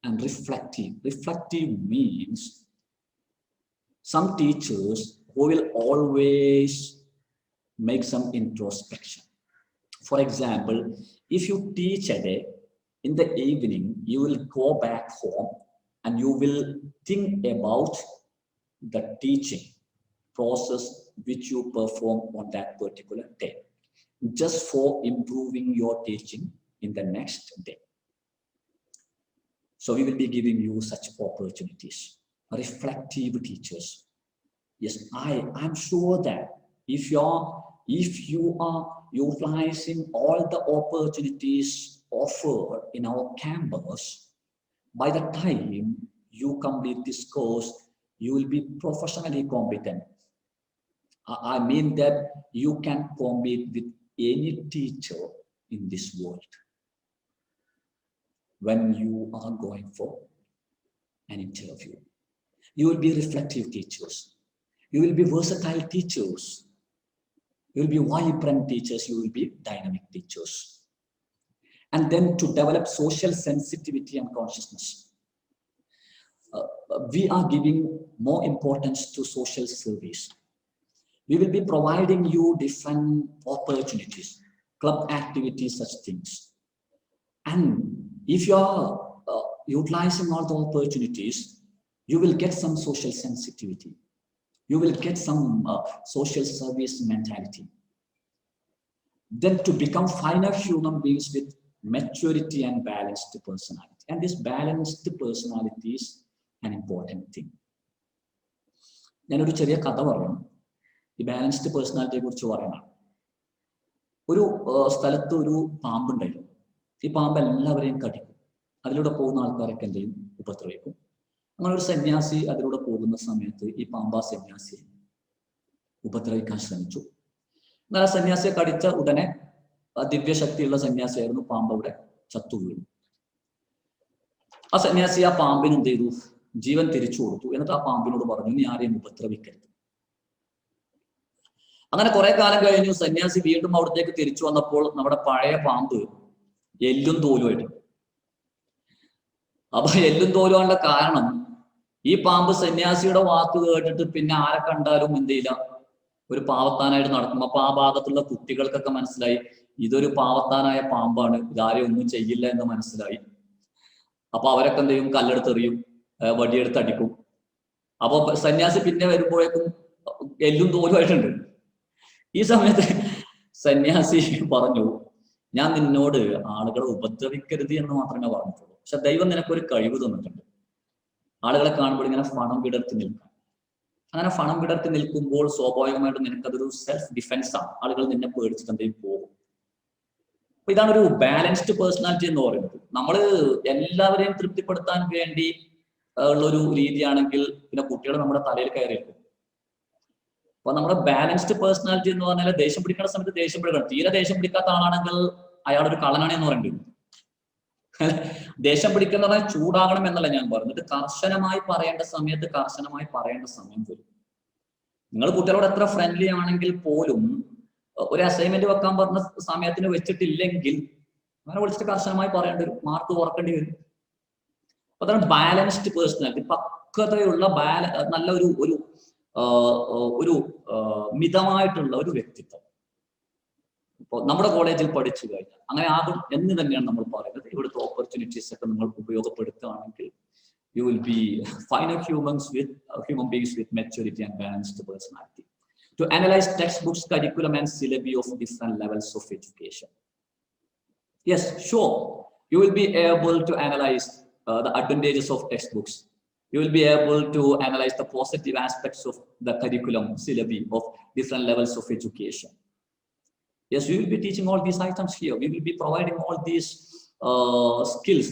and reflective. Reflective means some teachers who will always make some introspection. For example, if you teach a day, in the evening, you will go back home and you will think about the teaching process which you perform on that particular day, just for improving your teaching in the next day. So we will be giving you such opportunities, reflective teachers. Yes, I'm sure that if you are utilizing all the opportunities offered in our campus, by the time you complete this course, you will be professionally competent. I mean that you can compete with any teacher in this world when you are going for an interview. You will be reflective teachers. You will be versatile teachers. You will be vibrant teachers. You will be dynamic teachers. And then to develop social sensitivity and consciousness. We are giving more importance to social service. We will be providing you different opportunities, club activities, such things. And if you are utilizing all the opportunities, you will get some social sensitivity. You will get some social service mentality. Then to become finer human beings with maturity and balanced personality. And this balanced personality is an important thing. ഞാനൊരു ചെറിയ കഥ പറയാം ഈ balanced പേഴ്സണാലിറ്റിയെ കുറിച്ച് പറയണം. ഒരു സ്ഥലത്ത് ഒരു പാമ്പുണ്ടായിരുന്നു. ഈ പാമ്പ് എല്ലാവരെയും കടിക്കും. അതിലൂടെ പോകുന്ന ആൾക്കാരൊക്കെ എന്ത് ചെയ്യും? ഉപദ്രവിക്കും. അങ്ങനെ ഒരു സന്യാസി അതിലൂടെ പോകുന്ന സമയത്ത് ഈ പാമ്പ സന്യാസിയെ ഉപദ്രവിക്കാൻ ശ്രമിച്ചു. എന്നാൽ ആ സന്യാസിയെ കടിച്ച ഉടനെ ദിവ്യശക്തിയുള്ള സന്യാസിയായിരുന്നു, പാമ്പ് അവിടെ ചത്തു വീണു. ആ സന്യാസി ആ പാമ്പിന് എന്ത് ചെയ്തു? ജീവൻ തിരിച്ചു കൊടുത്തു. എന്നിട്ട് ആ പാമ്പിനോട് പറഞ്ഞു, നീ ആരെയും ഉപദ്രവിക്കരുത്. അങ്ങനെ കുറെ കാലം കഴിഞ്ഞു. സന്യാസി വീണ്ടും അവിടത്തേക്ക് തിരിച്ചു വന്നപ്പോൾ നമ്മുടെ പഴയ പാമ്പ് എല്ലും തോലുമായിട്ട്. അപ്പൊ എല്ലും തോലുവാനുള്ള കാരണം ഈ പാമ്പ് സന്യാസിയുടെ വാക്ക് കേട്ടിട്ട് പിന്നെ ആരെ കണ്ടാലും എന്ത് ചെയ്യില്ല, ഒരു പാവത്താനായിട്ട് നടക്കും. അപ്പൊ ആ ഭാഗത്തുള്ള കുട്ടികൾക്കൊക്കെ മനസ്സിലായി ഇതൊരു പാവത്താനായ പാമ്പാണ്, ഇതാരെയും ഒന്നും ചെയ്യില്ല എന്ന് മനസ്സിലായി. അപ്പൊ അവരൊക്കെ എന്ത് ചെയ്യും? കല്ലെടുത്തെറിയും, വടിയെടുത്ത് അടിക്കും. അപ്പൊ സന്യാസി പിന്നെ വരുമ്പോഴേക്കും എല്ലും തോലുമായിട്ടുണ്ട്. ഈ സമയത്ത് സന്യാസി പറഞ്ഞു, ഞാൻ നിന്നോട് ആളുകളെ ഉപദ്രവിക്കരുത് എന്ന് മാത്രമേ പറഞ്ഞിട്ടുള്ളൂ. പക്ഷെ ദൈവം നിനക്കൊരു കഴിവ് തന്നിട്ടുണ്ട്, ആളുകളെ കാണുമ്പോൾ ഇങ്ങനെ ഫണം വിടർത്തി നിൽക്കാൻ. അങ്ങനെ ഫണം വിടർത്തി നിൽക്കുമ്പോൾ സ്വാഭാവികമായിട്ടും നിനക്കതൊരു സെൽഫ് ഡിഫെൻസ് ആണ്. ആളുകൾ നിന്നെ പേടിച്ചിട്ട് എന്തെങ്കിലും പോകും. അപ്പൊ ഇതാണ് ഒരു ബാലൻസ്ഡ് പേഴ്സണാലിറ്റി എന്ന് പറയുന്നത്. നമ്മൾ എല്ലാവരെയും തൃപ്തിപ്പെടുത്താൻ വേണ്ടി ഉള്ളൊരു രീതിയാണെങ്കിൽ പിന്നെ കുട്ടികൾ നമ്മുടെ തലയിൽ കയറിയിരിക്കും. അപ്പൊ നമ്മുടെ ബാലൻസ്ഡ് പേഴ്സണാലിറ്റി എന്ന് പറഞ്ഞാൽ ദേഷ്യം പിടിക്കുന്ന സമയത്ത് ദേഷ്യം പിടിക്കണം. തീരെ ദേഷ്യം പിടിക്കാത്ത ആളാണെങ്കിൽ അയാളൊരു കള്ളനാണ് എന്ന് പറയുന്നത്. ദേഷ്യം പിടിക്കുന്ന ചൂടാകണം എന്നല്ല ഞാൻ പറഞ്ഞിട്ട്, കർശനമായി പറയേണ്ട സമയത്ത് കർശനമായി പറയേണ്ട സമയം വരും. നിങ്ങൾ കുട്ടികളോട് എത്ര ഫ്രണ്ട്ലി ആണെങ്കിൽ പോലും ഒരു അസൈൻമെന്റ് വെക്കാൻ പറഞ്ഞ സമയത്തിന് വെച്ചിട്ടില്ലെങ്കിൽ അങ്ങനെ വിളിച്ചിട്ട് കർശനമായി പറയേണ്ടി വരും, മാർക്ക് കുറക്കേണ്ടി വരും. അപ്പൊ അതാണ് ബാലൻസ്ഡ് പേഴ്സണാലിറ്റി. പക്വതയുള്ള നല്ല ഒരു മിതമായിട്ടുള്ള ഒരു വ്യക്തിത്വം. ഇപ്പോൾ നമ്മുടെ കോളേജിൽ പഠിച്ചു കഴിഞ്ഞാൽ അങ്ങനെ ആകും എന്ന് തന്നെയാണ് നമ്മൾ പറയുന്നത്. ഇവിടുത്തെ ഓപ്പർച്യൂണിറ്റീസ് ഒക്കെ നിങ്ങൾ ഉപയോഗപ്പെടുത്തുകയാണെങ്കിൽ you will be finer human beings with maturity and balanced personality. To analyze textbooks, curriculum and syllabi of different levels of education. Yes, sure. You will be able to analyze the advantages of textbooks. You will be able to analyze the positive aspects of the curriculum, syllabi of different levels of education. Yes, we will be teaching all these items here. We will be providing all these skills.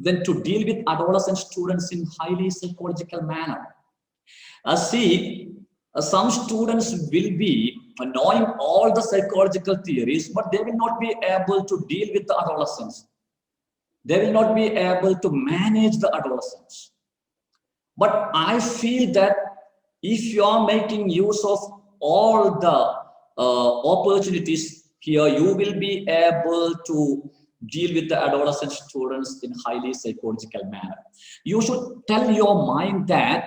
Then to deal with adolescent students in highly psychological manner. Some students will be knowing all the psychological theories, but they will not be able to deal with the adolescents. They will not be able to manage the adolescents. But I feel that if you are making use of all the opportunities here, you will be able to deal with the adolescent students in highly psychological manner. You should tell your mind that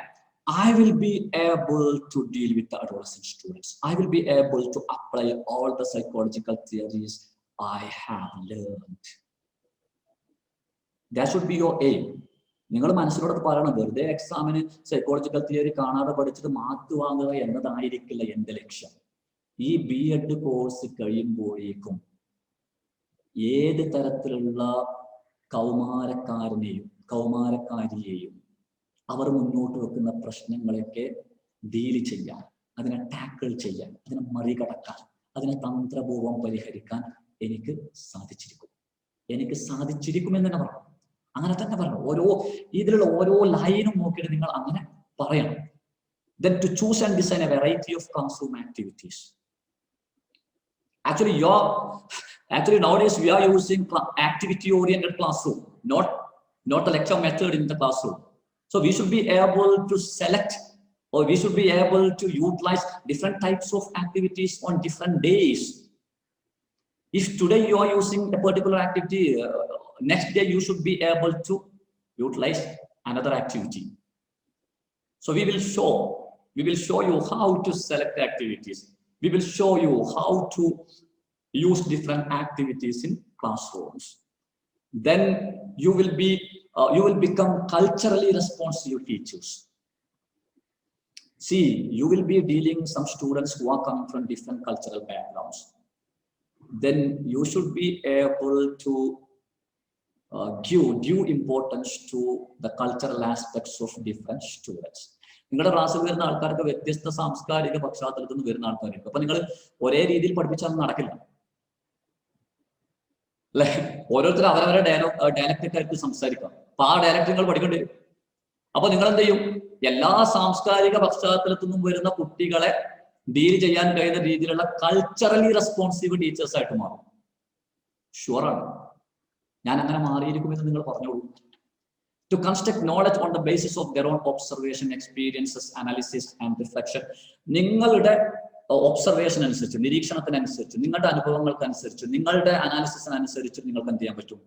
I will be able to deal with the adolescent students. I will be able to apply all the psychological theories I have learned. That should be your aim. നിങ്ങൾ മനസ്സിലോട് പറയണം, വെറുതെ എക്സാമിന് psychological theory കാണാതെ പഠിച്ചിട്ട് mark വാങ്ങുക എന്നതായിരിക്കില്ല എന്റെ ലക്ഷ്യം. ഈ B.Ed കോഴ്സ് കഴിയുമ്പോഴേക്കും ഏത് തരത്തിലുള്ള കൗമാരക്കാരനെയും കൗമാരക്കാരിയെയും അവർ മുന്നോട്ട് വെക്കുന്ന പ്രശ്നങ്ങളെയൊക്കെ ഡീൽ ചെയ്യാൻ, അതിനെ ടാക്കിൾ ചെയ്യാൻ, അതിനെ മറികടക്കാൻ, അതിനെ തന്ത്രപൂർവം പരിഹരിക്കാൻ എനിക്ക് സാധിച്ചിരിക്കുമെന്ന് തന്നെ പറഞ്ഞു. അങ്ങനെ തന്നെ പറഞ്ഞു. ഇതിലുള്ള ഓരോ ലൈനും നോക്കിയിട്ട് നിങ്ങൾ അങ്ങനെ പറയണം. Then to choose and design a variety of classroom activities. Actually nowadays we are using activity-oriented classroom, not the lecture method in the classroom. So we should be able to select, or we should be able to utilize different types of activities on different days. If today you are using a particular activity, next day you should be able to utilize another activity. So we will show you how to select activities. We will show you how to use different activities in classrooms. Then you will become culturally responsive teachers. See, you will be dealing some students who are coming from different cultural backgrounds. Then you should be able to give due importance to the cultural aspects of different students. നിങ്ങളുടെ ക്ലാസ്സിൽ വരുന്ന ആൾക്കാർക്ക് വ്യത്യസ്ത സാംസ്കാരിക പശ്ചാത്തലത്തിൽ നിന്ന് വരുന്ന ആൾക്കാർക്ക്. അപ്പൊ നിങ്ങൾ ഒരേ രീതിയിൽ പഠിപ്പിച്ചാൽ നടക്കില്ല. അല്ലെ? ഓരോരുത്തരും അവരവരുടെ ഡയലക്റ്റ് ആയിട്ട് സംസാരിക്കാം. അപ്പൊ ആ ഡയലക്റ്റ് നിങ്ങൾ പഠിക്കേണ്ടി വരും. അപ്പൊ നിങ്ങൾ എന്ത് ചെയ്യും? എല്ലാ സാംസ്കാരിക പശ്ചാത്തലത്തിൽ നിന്നും വരുന്ന കുട്ടികളെ ഡീൽ ചെയ്യാൻ കഴിയുന്ന രീതിയിലുള്ള കൾച്ചറലി റെസ്പോൺസീവ് ടീച്ചേഴ്സ് ആയിട്ട് മാറും. ഷുവറാണ്. ഞാൻ അങ്ങനെ മാറിയിരിക്കുമെന്ന് നിങ്ങൾ പറഞ്ഞോളൂ. To construct knowledge on the basis of their own observation, experiences, analysis and reflection. നിങ്ങളുടെ ഒബ്സർവേഷൻ അനുസരിച്ച്, നിരീക്ഷണത്തിനനുസരിച്ച്, നിങ്ങളുടെ അനുഭവങ്ങൾക്കനുസരിച്ച്, നിങ്ങളുടെ അനാലിസിസിനനുസരിച്ച് നിങ്ങൾക്ക് എന്ത് ചെയ്യാൻ പറ്റും?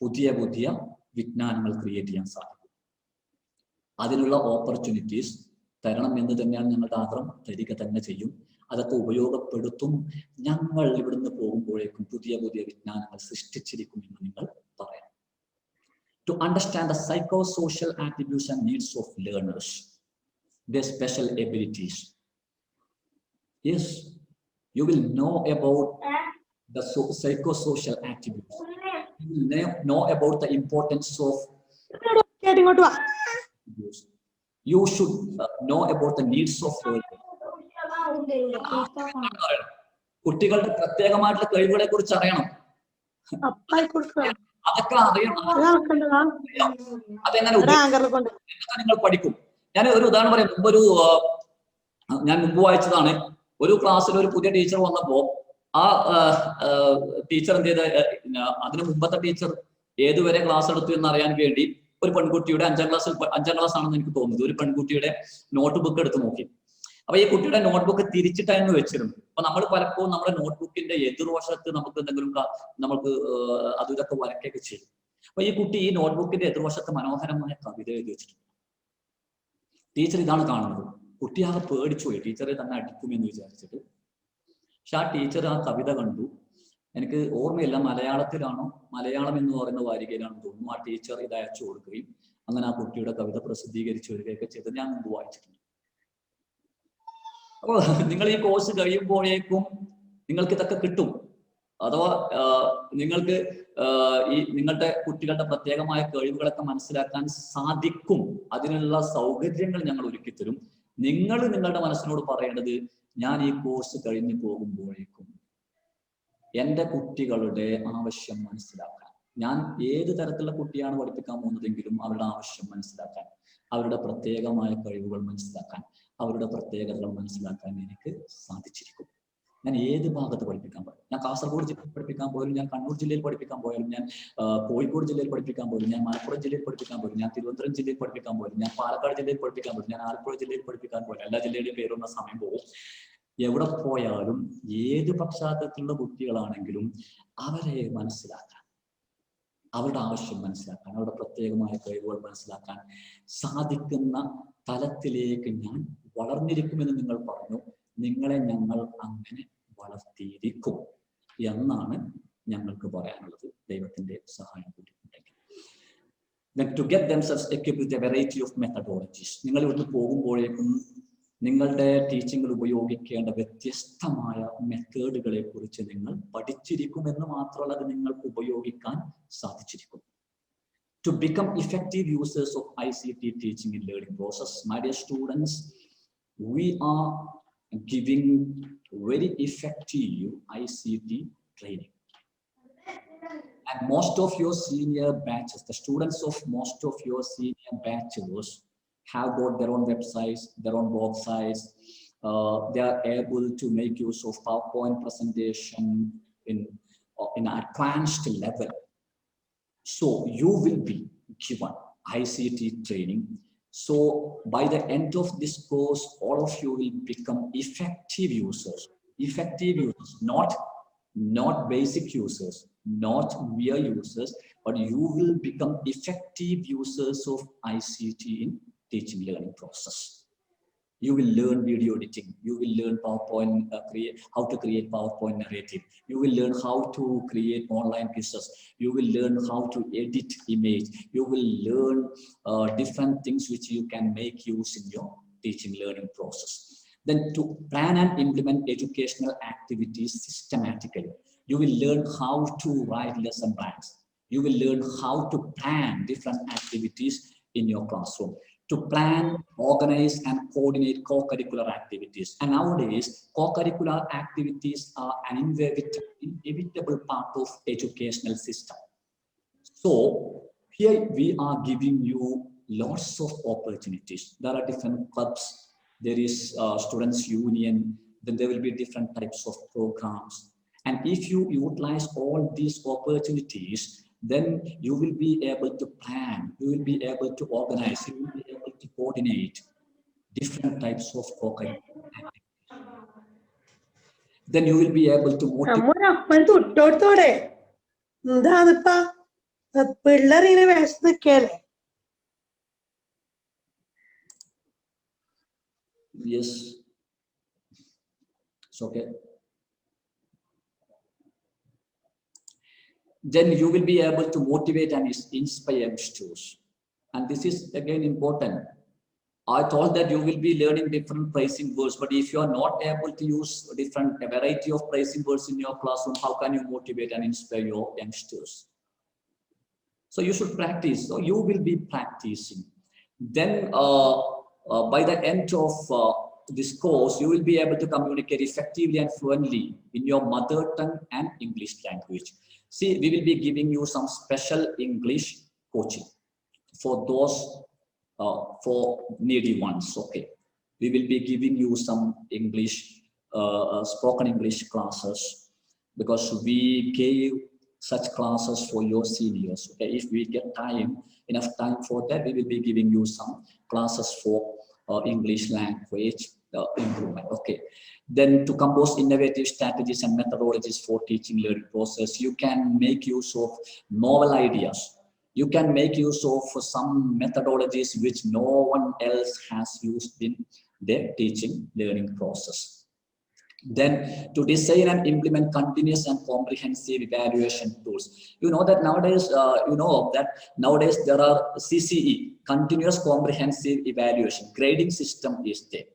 പുതിയ പുതിയ വിജ്ഞാനങ്ങൾ ക്രിയേറ്റ് ചെയ്യാൻ സാധിക്കും. അതിനുള്ള ഓപ്പർച്യൂണിറ്റീസ് തരണം എന്ന് തന്നെയാണ് ഞങ്ങളുടെ ആഗ്രഹം. തരിക തന്നെ ചെയ്യും. അതൊക്കെ ഉപയോഗപ്പെടുത്തും. ഞങ്ങൾ ഇവിടുന്ന് പോകുമ്പോഴേക്കും പുതിയ പുതിയ വിജ്ഞാനങ്ങൾ സൃഷ്ടിച്ചിരിക്കും എന്ന് നിങ്ങൾ പറയാം. To understand the psychosocial attributes and needs of learners, their special abilities. Yes, you will know about the psychosocial attributes. You will know about the importance of. You should know about the needs of learners. കുട്ടികളുടെ പ്രത്യേകമായിട്ടുള്ള കഴിവുകളെ കുറിച്ച് അറിയണം. അതൊക്കെ അറിയണം. അതെങ്ങനെ നിങ്ങൾ പഠിക്കും. ഞാൻ ഒരു ഉദാഹരണം പറയാം. ഞാൻ മുമ്പ് വായിച്ചതാണ്. ഒരു ക്ലാസ്സിൽ ഒരു പുതിയ ടീച്ചർ വന്നപ്പോ ആ ടീച്ചർ എന്ത് ചെയ്ത, അതിന് മുമ്പത്തെ ടീച്ചർ ഏതുവരെ ക്ലാസ് എടുത്തു എന്ന് അറിയാൻ വേണ്ടി ഒരു പെൺകുട്ടിയുടെ 5ാം ക്ലാസ് ആണെന്ന് എനിക്ക് തോന്നുന്നത്, ഒരു പെൺകുട്ടിയുടെ നോട്ട് ബുക്ക് എടുത്ത് നോക്കി. അപ്പൊ ഈ കുട്ടിയുടെ നോട്ട്ബുക്ക് തിരിച്ചിട്ടായിരുന്നു വെച്ചിരുന്നു. അപ്പൊ നമ്മൾ പലപ്പോഴും നമ്മുടെ നോട്ട്ബുക്കിന്റെ എതിർവശത്ത് നമുക്ക് എന്തെങ്കിലും നമുക്ക് അത് ഇതൊക്കെ വരയ്ക്കൊക്കെ ചെയ്യും. അപ്പൊ ഈ കുട്ടി ഈ നോട്ട്ബുക്കിന്റെ എതിർവശത്ത് മനോഹരമായ കവിത എഴുതി വെച്ചിട്ടുണ്ട്. ടീച്ചർ ഇതാണ് കാണുന്നത്. കുട്ടി ആകെ പേടിച്ചു പോയി, ടീച്ചറെ തന്നെ അടിക്കുമെന്ന് വിചാരിച്ചിട്ട്. പക്ഷെ ആ ടീച്ചർ ആ കവിത കണ്ടു. എനിക്ക് ഓർമ്മയില്ല മലയാളത്തിലാണോ, മലയാളം എന്ന് പറയുന്ന വാരികയിലാണെന്ന് തോന്നുന്നു. ആ ടീച്ചർ ഇത് അയച്ചു കൊടുക്കുകയും അങ്ങനെ ആ കുട്ടിയുടെ കവിത പ്രസിദ്ധീകരിച്ചു വരികയൊക്കെ ചെയ്ത് ഞാൻ മുമ്പ് വായിച്ചിട്ടുണ്ട്. അപ്പൊ നിങ്ങൾ ഈ കോഴ്സ് കഴിയുമ്പോഴേക്കും നിങ്ങൾക്ക് ഇതൊക്കെ കിട്ടും. അഥവാ നിങ്ങൾക്ക് ഈ നിങ്ങളുടെ കുട്ടികളുടെ പ്രത്യേകമായ കഴിവുകളൊക്കെ മനസ്സിലാക്കാൻ സാധിക്കും. അതിനുള്ള സൗകര്യങ്ങൾ ഞങ്ങൾ ഒരുക്കി തരും. നിങ്ങൾ നിങ്ങളുടെ മനസ്സിനോട് പറയേണ്ടത്, ഞാൻ ഈ കോഴ്സ് കഴിഞ്ഞു പോകുമ്പോഴേക്കും എൻ്റെ കുട്ടികളുടെ ആവശ്യം മനസ്സിലാക്കാൻ, ഞാൻ ഏത് തരത്തിലുള്ള കുട്ടിയാണ് പഠിപ്പിക്കാൻ പോകുന്നതെങ്കിലും അവരുടെ ആവശ്യം മനസ്സിലാക്കാൻ, അവരുടെ പ്രത്യേകമായ കഴിവുകൾ മനസ്സിലാക്കാൻ, അവരുടെ പ്രത്യേകതകൾ മനസ്സിലാക്കാൻ എനിക്ക് സാധിച്ചിരിക്കും. ഞാൻ ഏത് ഭാഗത്ത് പഠിപ്പിക്കാൻ പോയാലും, ഞാൻ കാസർഗോഡ് ജില്ലയിൽ പഠിപ്പിക്കാൻ പോയാലും, ഞാൻ കണ്ണൂർ ജില്ലയിൽ പഠിപ്പിക്കാൻ പോയാലും, ഞാൻ കോഴിക്കോട് ജില്ലയിൽ പഠിപ്പിക്കാൻ പോയാലും, ഞാൻ മലപ്പുറം ജില്ലയിൽ പഠിപ്പിക്കാൻ പോയാലും, ഞാൻ തിരുവനന്തപുരം ജില്ലയിൽ പഠിപ്പിക്കാൻ പോയാലും, ഞാൻ പാലക്കാട് ജില്ലയിൽ പഠിപ്പിക്കാൻ പോയാലും, ഞാൻ ആലപ്പുഴ ജില്ലയിൽ പഠിപ്പിക്കാൻ പോയാലും, എല്ലാ ജില്ലയുടെയും പേരൊന്ന സമയം പോകും. എവിടെ പോയാലും ഏത് പശ്ചാത്തലത്തിലുള്ള കുട്ടികളാണെങ്കിലും അവരെ മനസ്സിലാക്കാൻ, അവരുടെ ആവശ്യം മനസ്സിലാക്കാൻ, അവരുടെ പ്രത്യേകമായ കഴിവുകൾ മനസ്സിലാക്കാൻ സാധിക്കുന്ന തലത്തിലേക്ക് ഞാൻ വളർന്നിരിക്കുമെന്ന് നിങ്ങൾ പറഞ്ഞു. നിങ്ങളെ ഞങ്ങൾ അങ്ങനെ വളർത്തിയിരിക്കും എന്നാണ് ഞങ്ങൾക്ക് പറയാനുള്ളത്. ദൈവത്തിന്റെ സഹായം കൂടി ഉണ്ടെങ്കിൽ. Then to get themselves equipped with a variety of methodologies. നിങ്ങൾ ഇവിടുന്ന് പോകുമ്പോഴേക്കും നിങ്ങളുടെ ടീച്ചിങ്ങിൽ ഉപയോഗിക്കേണ്ട വ്യത്യസ്തമായ മെത്തേഡുകളെ കുറിച്ച് നിങ്ങൾ പഠിച്ചിരിക്കുമെന്ന് മാത്രമല്ല, അത് നിങ്ങൾക്ക് ഉപയോഗിക്കാൻ സാധിച്ചിരിക്കും. To become effective users of ICT teaching and learning process, my dear students, we are giving very effective ICT training. And most of your senior batches, the students of most of your senior batches have got their own websites, their own blog sites. They are able to make use of PowerPoint presentation in an advanced level. So you will be given ICT training. So by the end of this course, all of you will become effective users. Effective users, not basic users, not mere users, but you will become effective users of ICT in teaching learning process. You will learn video editing. You will learn PowerPoint, how to create PowerPoint narrative. You will learn how to create online quizzes. You will learn how to edit image. You will learn different things which you can make use in your teaching learning process. Then to plan and implement educational activities systematically. You will learn how to write lesson plans. You will learn how to plan different activities in your classroom. to plan, organize, and coordinate co-curricular activities. And nowadays, co-curricular activities are an inevitable part of educational system. So here we are giving you lots of opportunities. There are different clubs. There is students union. Then there will be different types of programs. And if you utilize all these opportunities, then you will be able to plan, you will be able to organize, you will be able to coordinate different types of co-curricular activities. Then you will be able to motivate. Yes, it's okay. Then you will be able to motivate and inspire youngsters. And this is again important. I told that you will be learning different pricing words, but if you are not able to use a variety of pricing words in your classroom, how can you motivate and inspire your youngsters? So you should practice. So you will be practicing. Then by the end of this course, you will be able to communicate effectively and fluently in your mother tongue and English language. See, we will be giving you some special English coaching for those for needy ones. Okay, we will be giving you some English spoken English classes, because we gave such classes for your seniors. Okay, if we get enough time for that, we will be giving you some classes for English language improvement. Okay, then to compose innovative strategies and methodologies for teaching learning process, you can make use of novel ideas. You can make use of some methodologies which no one else has used in their teaching learning process. Then to design and implement continuous and comprehensive evaluation tools. You know that nowadays, nowadays there are CCE, continuous comprehensive evaluation, grading system is there.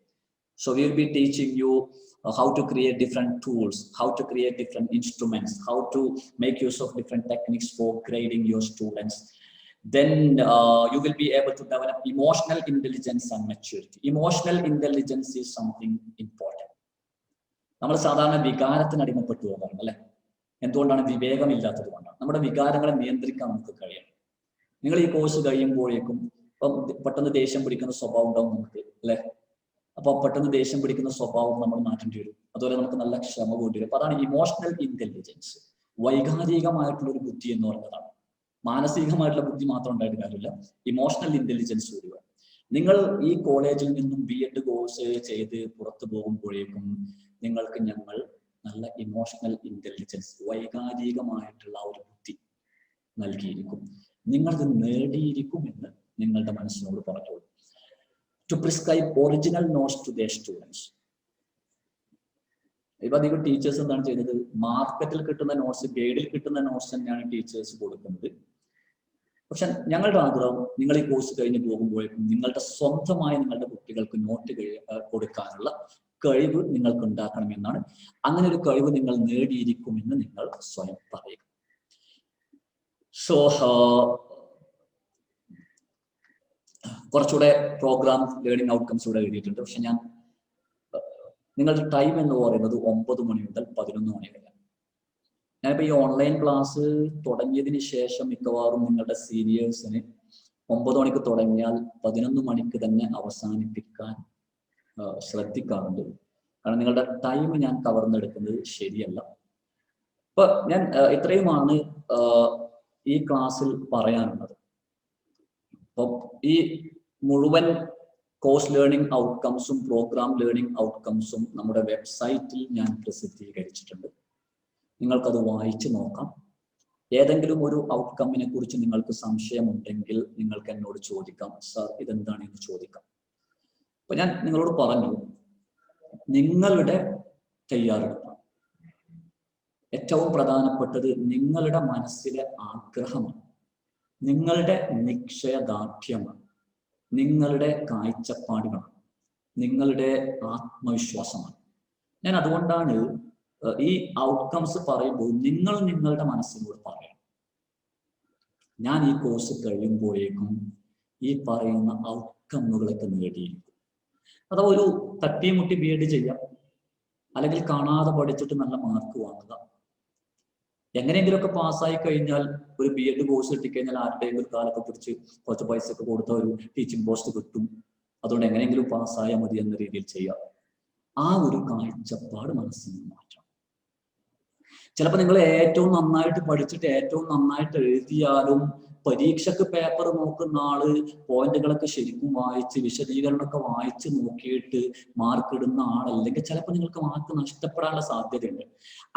So we will be teaching you how to create different tools, how to create different instruments, how to make use of different techniques for grading your students. Then you will be able to develop emotional intelligence and maturity. Emotional intelligence is something important. നമ്മൾ സാധാരണ വികാരത്തിന് അടിമപ്പെട്ടു പോകാറുണ്ട് അല്ലെ? എന്തുകൊണ്ടാണ്? വിവേകമില്ലാത്തത് കൊണ്ടാണ്. നമ്മുടെ വികാരങ്ങളെ നിയന്ത്രിക്കാൻ നമുക്ക് കഴിയണം. നിങ്ങൾ ഈ കോഴ്സ് കഴിയുമ്പോഴേക്കും ഇപ്പം പെട്ടെന്ന് ദേഷ്യം പിടിക്കുന്ന സ്വഭാവം ഉണ്ടാവും നമുക്ക് അല്ലെ? അപ്പൊ പെട്ടെന്ന് ദേഷ്യം പിടിക്കുന്ന സ്വഭാവം നമ്മൾ മാറ്റേണ്ടി വരും. അതുപോലെ നമുക്ക് നല്ല ക്ഷമ വേണ്ടി വരും. അപ്പൊ അതാണ് ഇമോഷണൽ ഇന്റലിജൻസ്. വൈകാരികമായിട്ടുള്ള ഒരു ബുദ്ധി എന്ന് പറയുന്നതാണ്. മാനസികമായിട്ടുള്ള ബുദ്ധി മാത്രം ഉണ്ടായിട്ട് കാര്യമില്ല, ഇമോഷണൽ ഇന്റലിജൻസ് വരിക. നിങ്ങൾ ഈ കോളേജിൽ നിന്നും B.Ed കോഴ്സ് ചെയ്ത് പുറത്തു പോകുമ്പോഴേക്കും നിങ്ങൾക്ക് ഞങ്ങൾ നല്ല ഇമോഷണൽ ഇന്റലിജൻസ്, വൈകാരികമായിട്ടുള്ള ഒരു ബുദ്ധി നൽകിയിരിക്കും. നിങ്ങളത് നേടിയിരിക്കും എന്ന് നിങ്ങളുടെ മനസ്സിനോട് പറഞ്ഞോളൂ. To prescribe original notes to their students. ഇപ്പൊ അധികം ടീച്ചേഴ്സ് എന്താണ് ചെയ്യുന്നത്? മാർക്കറ്റിൽ കിട്ടുന്ന നോട്ട്സ്, ഗൈഡിൽ കിട്ടുന്ന നോട്ട്സ് തന്നെയാണ് ടീച്ചേഴ്സ് കൊടുക്കുന്നത്. പക്ഷെ ഞങ്ങളുടെ ആഗ്രഹം, നിങ്ങൾ ഈ കോഴ്സ് കഴിഞ്ഞ് പോകുമ്പോഴേക്കും നിങ്ങളുടെ സ്വന്തമായി നിങ്ങളുടെ കുട്ടികൾക്ക് നോട്ട് കൊടുക്കാനുള്ള കഴിവ് നിങ്ങൾക്ക് ഉണ്ടാക്കണമെന്നാണ്. അങ്ങനെ ഒരു കഴിവ് നിങ്ങൾ നേടിയിരിക്കുമെന്ന് നിങ്ങൾ സ്വയം പറയുക. സോ കുറച്ചുകൂടെ പ്രോഗ്രാം ലേണിംഗ് ഔട്ട്കംസ് ഇവിടെ എഴുതിയിട്ടുണ്ട്. പക്ഷെ ഞാൻ നിങ്ങളുടെ ടൈം എന്ന് പറയുന്നത് 9 മണി മുതൽ 11 മണി വരെ. ഞാനിപ്പോ ഈ ഓൺലൈൻ ക്ലാസ് തുടങ്ങിയതിന് ശേഷം മിക്കവാറും നിങ്ങളുടെ സീനിയേഴ്സിന് 9 മണിക്ക് തുടങ്ങിയാൽ 11 മണിക്ക് തന്നെ അവസാനിപ്പിക്കാൻ ശ്രദ്ധിക്കാറുണ്ട്. കാരണം നിങ്ങളുടെ ടൈം ഞാൻ കവർന്നെടുക്കുന്നത് ശരിയല്ല. ഇപ്പൊ ഞാൻ ഇത്രയുമാണ് ഈ ക്ലാസ്സിൽ പറയാനുള്ളത്. അപ്പൊ ഈ മുഴുവൻ കോഴ്സ് ലേണിംഗ് ഔട്ട്കംസും പ്രോഗ്രാം ലേണിംഗ് ഔട്ട്കംസും നമ്മുടെ വെബ്സൈറ്റിൽ ഞാൻ പ്രസിദ്ധീകരിച്ചിട്ടുണ്ട്. നിങ്ങൾക്കത് വായിച്ചു നോക്കാം. ഏതെങ്കിലും ഒരു ഔട്ട്കമ്മിനെ കുറിച്ച് നിങ്ങൾക്ക് സംശയമുണ്ടെങ്കിൽ നിങ്ങൾക്ക് എന്നോട് ചോദിക്കാം. സാർ ഇതെന്താണ് എന്ന് ചോദിക്കാം. അപ്പൊ ഞാൻ നിങ്ങളോട് പറഞ്ഞു, നിങ്ങളുടെ തയ്യാറെടുപ്പാണ് ഏറ്റവും പ്രധാനപ്പെട്ടത്. നിങ്ങളുടെ മനസ്സിലെ ആഗ്രഹമാണ്, നിങ്ങളുടെ നിശ്ചയദാർഢ്യമാണ്, നിങ്ങളുടെ കാഴ്ചപ്പാടുകളാണ്, നിങ്ങളുടെ ആത്മവിശ്വാസമാണ്. ഞാൻ അതുകൊണ്ടാണ് ഈ ഔട്ട്കംസ് പറയുമ്പോൾ നിങ്ങൾ നിങ്ങളുടെ മനസ്സിനോട് പറയണം, ഞാൻ ഈ കോഴ്സ് കഴിയുമ്പോഴേക്കും ഈ പറയുന്ന ഔട്ട്കമ്മുകളൊക്കെ നേടിയിരിക്കും. അഥവാ ഒരു തട്ടിമുട്ടി ബി എഡ് ചെയ്യാം, അല്ലെങ്കിൽ കാണാതെ പഠിച്ചിട്ട് നല്ല മാർക്ക് വാങ്ങുക. എങ്ങനെയെങ്കിലുമൊക്കെ പാസ്സായി കഴിഞ്ഞാൽ ഒരു ബി എഡ് കോഴ്സ് കിട്ടിക്കഴിഞ്ഞാൽ ആരുടെയും ഒരു കാലൊക്കെ പിടിച്ച് കുറച്ച് പൈസ ഒക്കെ കൊടുത്ത ഒരു ടീച്ചിങ് പോസ്റ്റ് കിട്ടും, അതുകൊണ്ട് എങ്ങനെയെങ്കിലും പാസ്സായാൽ മതി എന്ന രീതിയിൽ ചെയ്യാം. ആ ഒരു കാഴ്ചപ്പാട് മനസ്സിൽ നിന്ന് മാറ്റണം. ചിലപ്പോൾ നിങ്ങൾ ഏറ്റവും നന്നായിട്ട് പഠിച്ചിട്ട് ഏറ്റവും നന്നായിട്ട് എഴുതിയാലും പരീക്ഷക്ക് പേപ്പർ നോക്കുന്ന ആള് പോയിന്റുകളൊക്കെ ശരിക്കും വായിച്ച് വിശദീകരണമൊക്കെ വായിച്ച് നോക്കിയിട്ട് മാർക്ക് ഇടുന്ന ആളല്ലെങ്കിൽ ചിലപ്പോൾ നിങ്ങൾക്ക് മാർക്ക് നഷ്ടപ്പെടാനുള്ള സാധ്യതയുണ്ട്.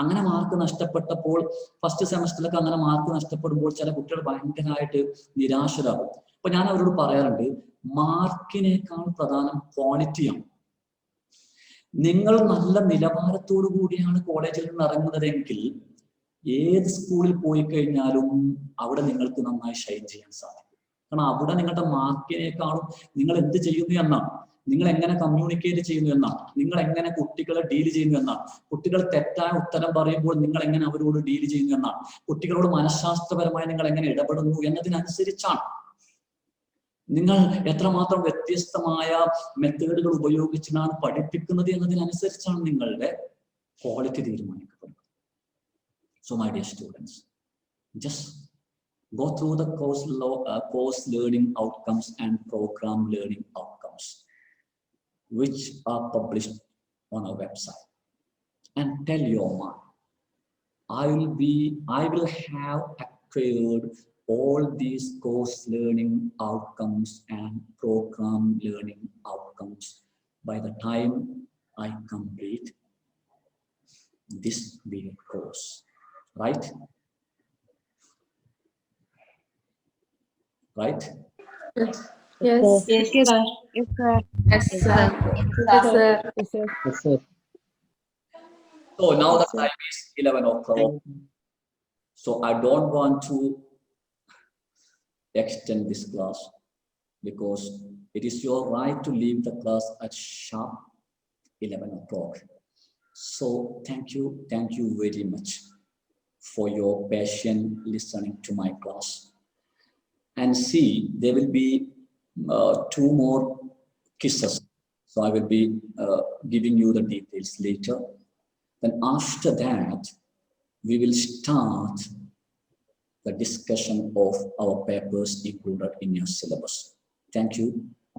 അങ്ങനെ മാർക്ക് നഷ്ടപ്പെട്ടപ്പോൾ ഫസ്റ്റ് സെമസ്റ്ററിലൊക്കെ അങ്ങനെ മാർക്ക് നഷ്ടപ്പെടുമ്പോൾ ചില കുട്ടികൾ ഭയങ്കരമായിട്ട് നിരാശരാകും. അപ്പൊ ഞാൻ അവരോട് പറയാറുണ്ട്, മാർക്കിനേക്കാൾ പ്രധാനം ക്വാളിറ്റിയാണ്. നിങ്ങൾ നല്ല നിലവാരത്തോടു കൂടിയാണ് കോളേജിൽ നിന്ന് ഇറങ്ങുന്നതെങ്കിൽ ഏത് സ്കൂളിൽ പോയി കഴിഞ്ഞാലും അവിടെ നിങ്ങൾക്ക് നന്നായി ഷൈൻ ചെയ്യാൻ സാധിക്കും. കാരണം അവിടെ നിങ്ങളുടെ മാർക്കിനേക്കാളും നിങ്ങൾ എന്ത് ചെയ്യുന്നു എന്നാണ്, നിങ്ങൾ എങ്ങനെ കമ്മ്യൂണിക്കേറ്റ് ചെയ്യുന്നു എന്നാണ്, നിങ്ങൾ എങ്ങനെ കുട്ടികളെ ഡീൽ ചെയ്യുന്നു എന്നാണ്, കുട്ടികൾ തെറ്റായ ഉത്തരം പറയുമ്പോൾ നിങ്ങൾ എങ്ങനെ അവരോട് ഡീൽ ചെയ്യുന്നു എന്നാണ്, കുട്ടികളോട് മനഃശാസ്ത്രപരമായി നിങ്ങൾ എങ്ങനെ ഇടപെടുന്നു എന്നതിനനുസരിച്ചാണ്. നിങ്ങൾ എത്രമാത്രം വ്യത്യസ്തമായ മെത്തേഡുകൾ ഉപയോഗിച്ചാണ് പഠിപ്പിക്കുന്നത് എന്നതിനനുസരിച്ചാണ് നിങ്ങളുടെ quality തീരുമാനിക്കപ്പെടുന്നത്. So my dear students, just go through the course learning outcomes and program learning outcomes which are published on our website, and tell your mind, I will have acquired all these course learning outcomes and program learning outcomes by the time I complete this B.Ed course. Right? Right? Yes. Yes, sir. Yes, sir. Yes, sir. Yes, sir. Yes, sir. Yes, sir. So now the Yes, sir. time is 11 o'clock. So I don't want to extend this class because it is your right to leave the class at sharp 11 o'clock. So thank you very much for your patient listening to my class. And see, there will be 2 more quizzes. So I will be giving you the details later. Then after that, we will start the discussion of our papers included in your syllabus. Thank you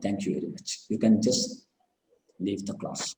very much. You can just leave the class.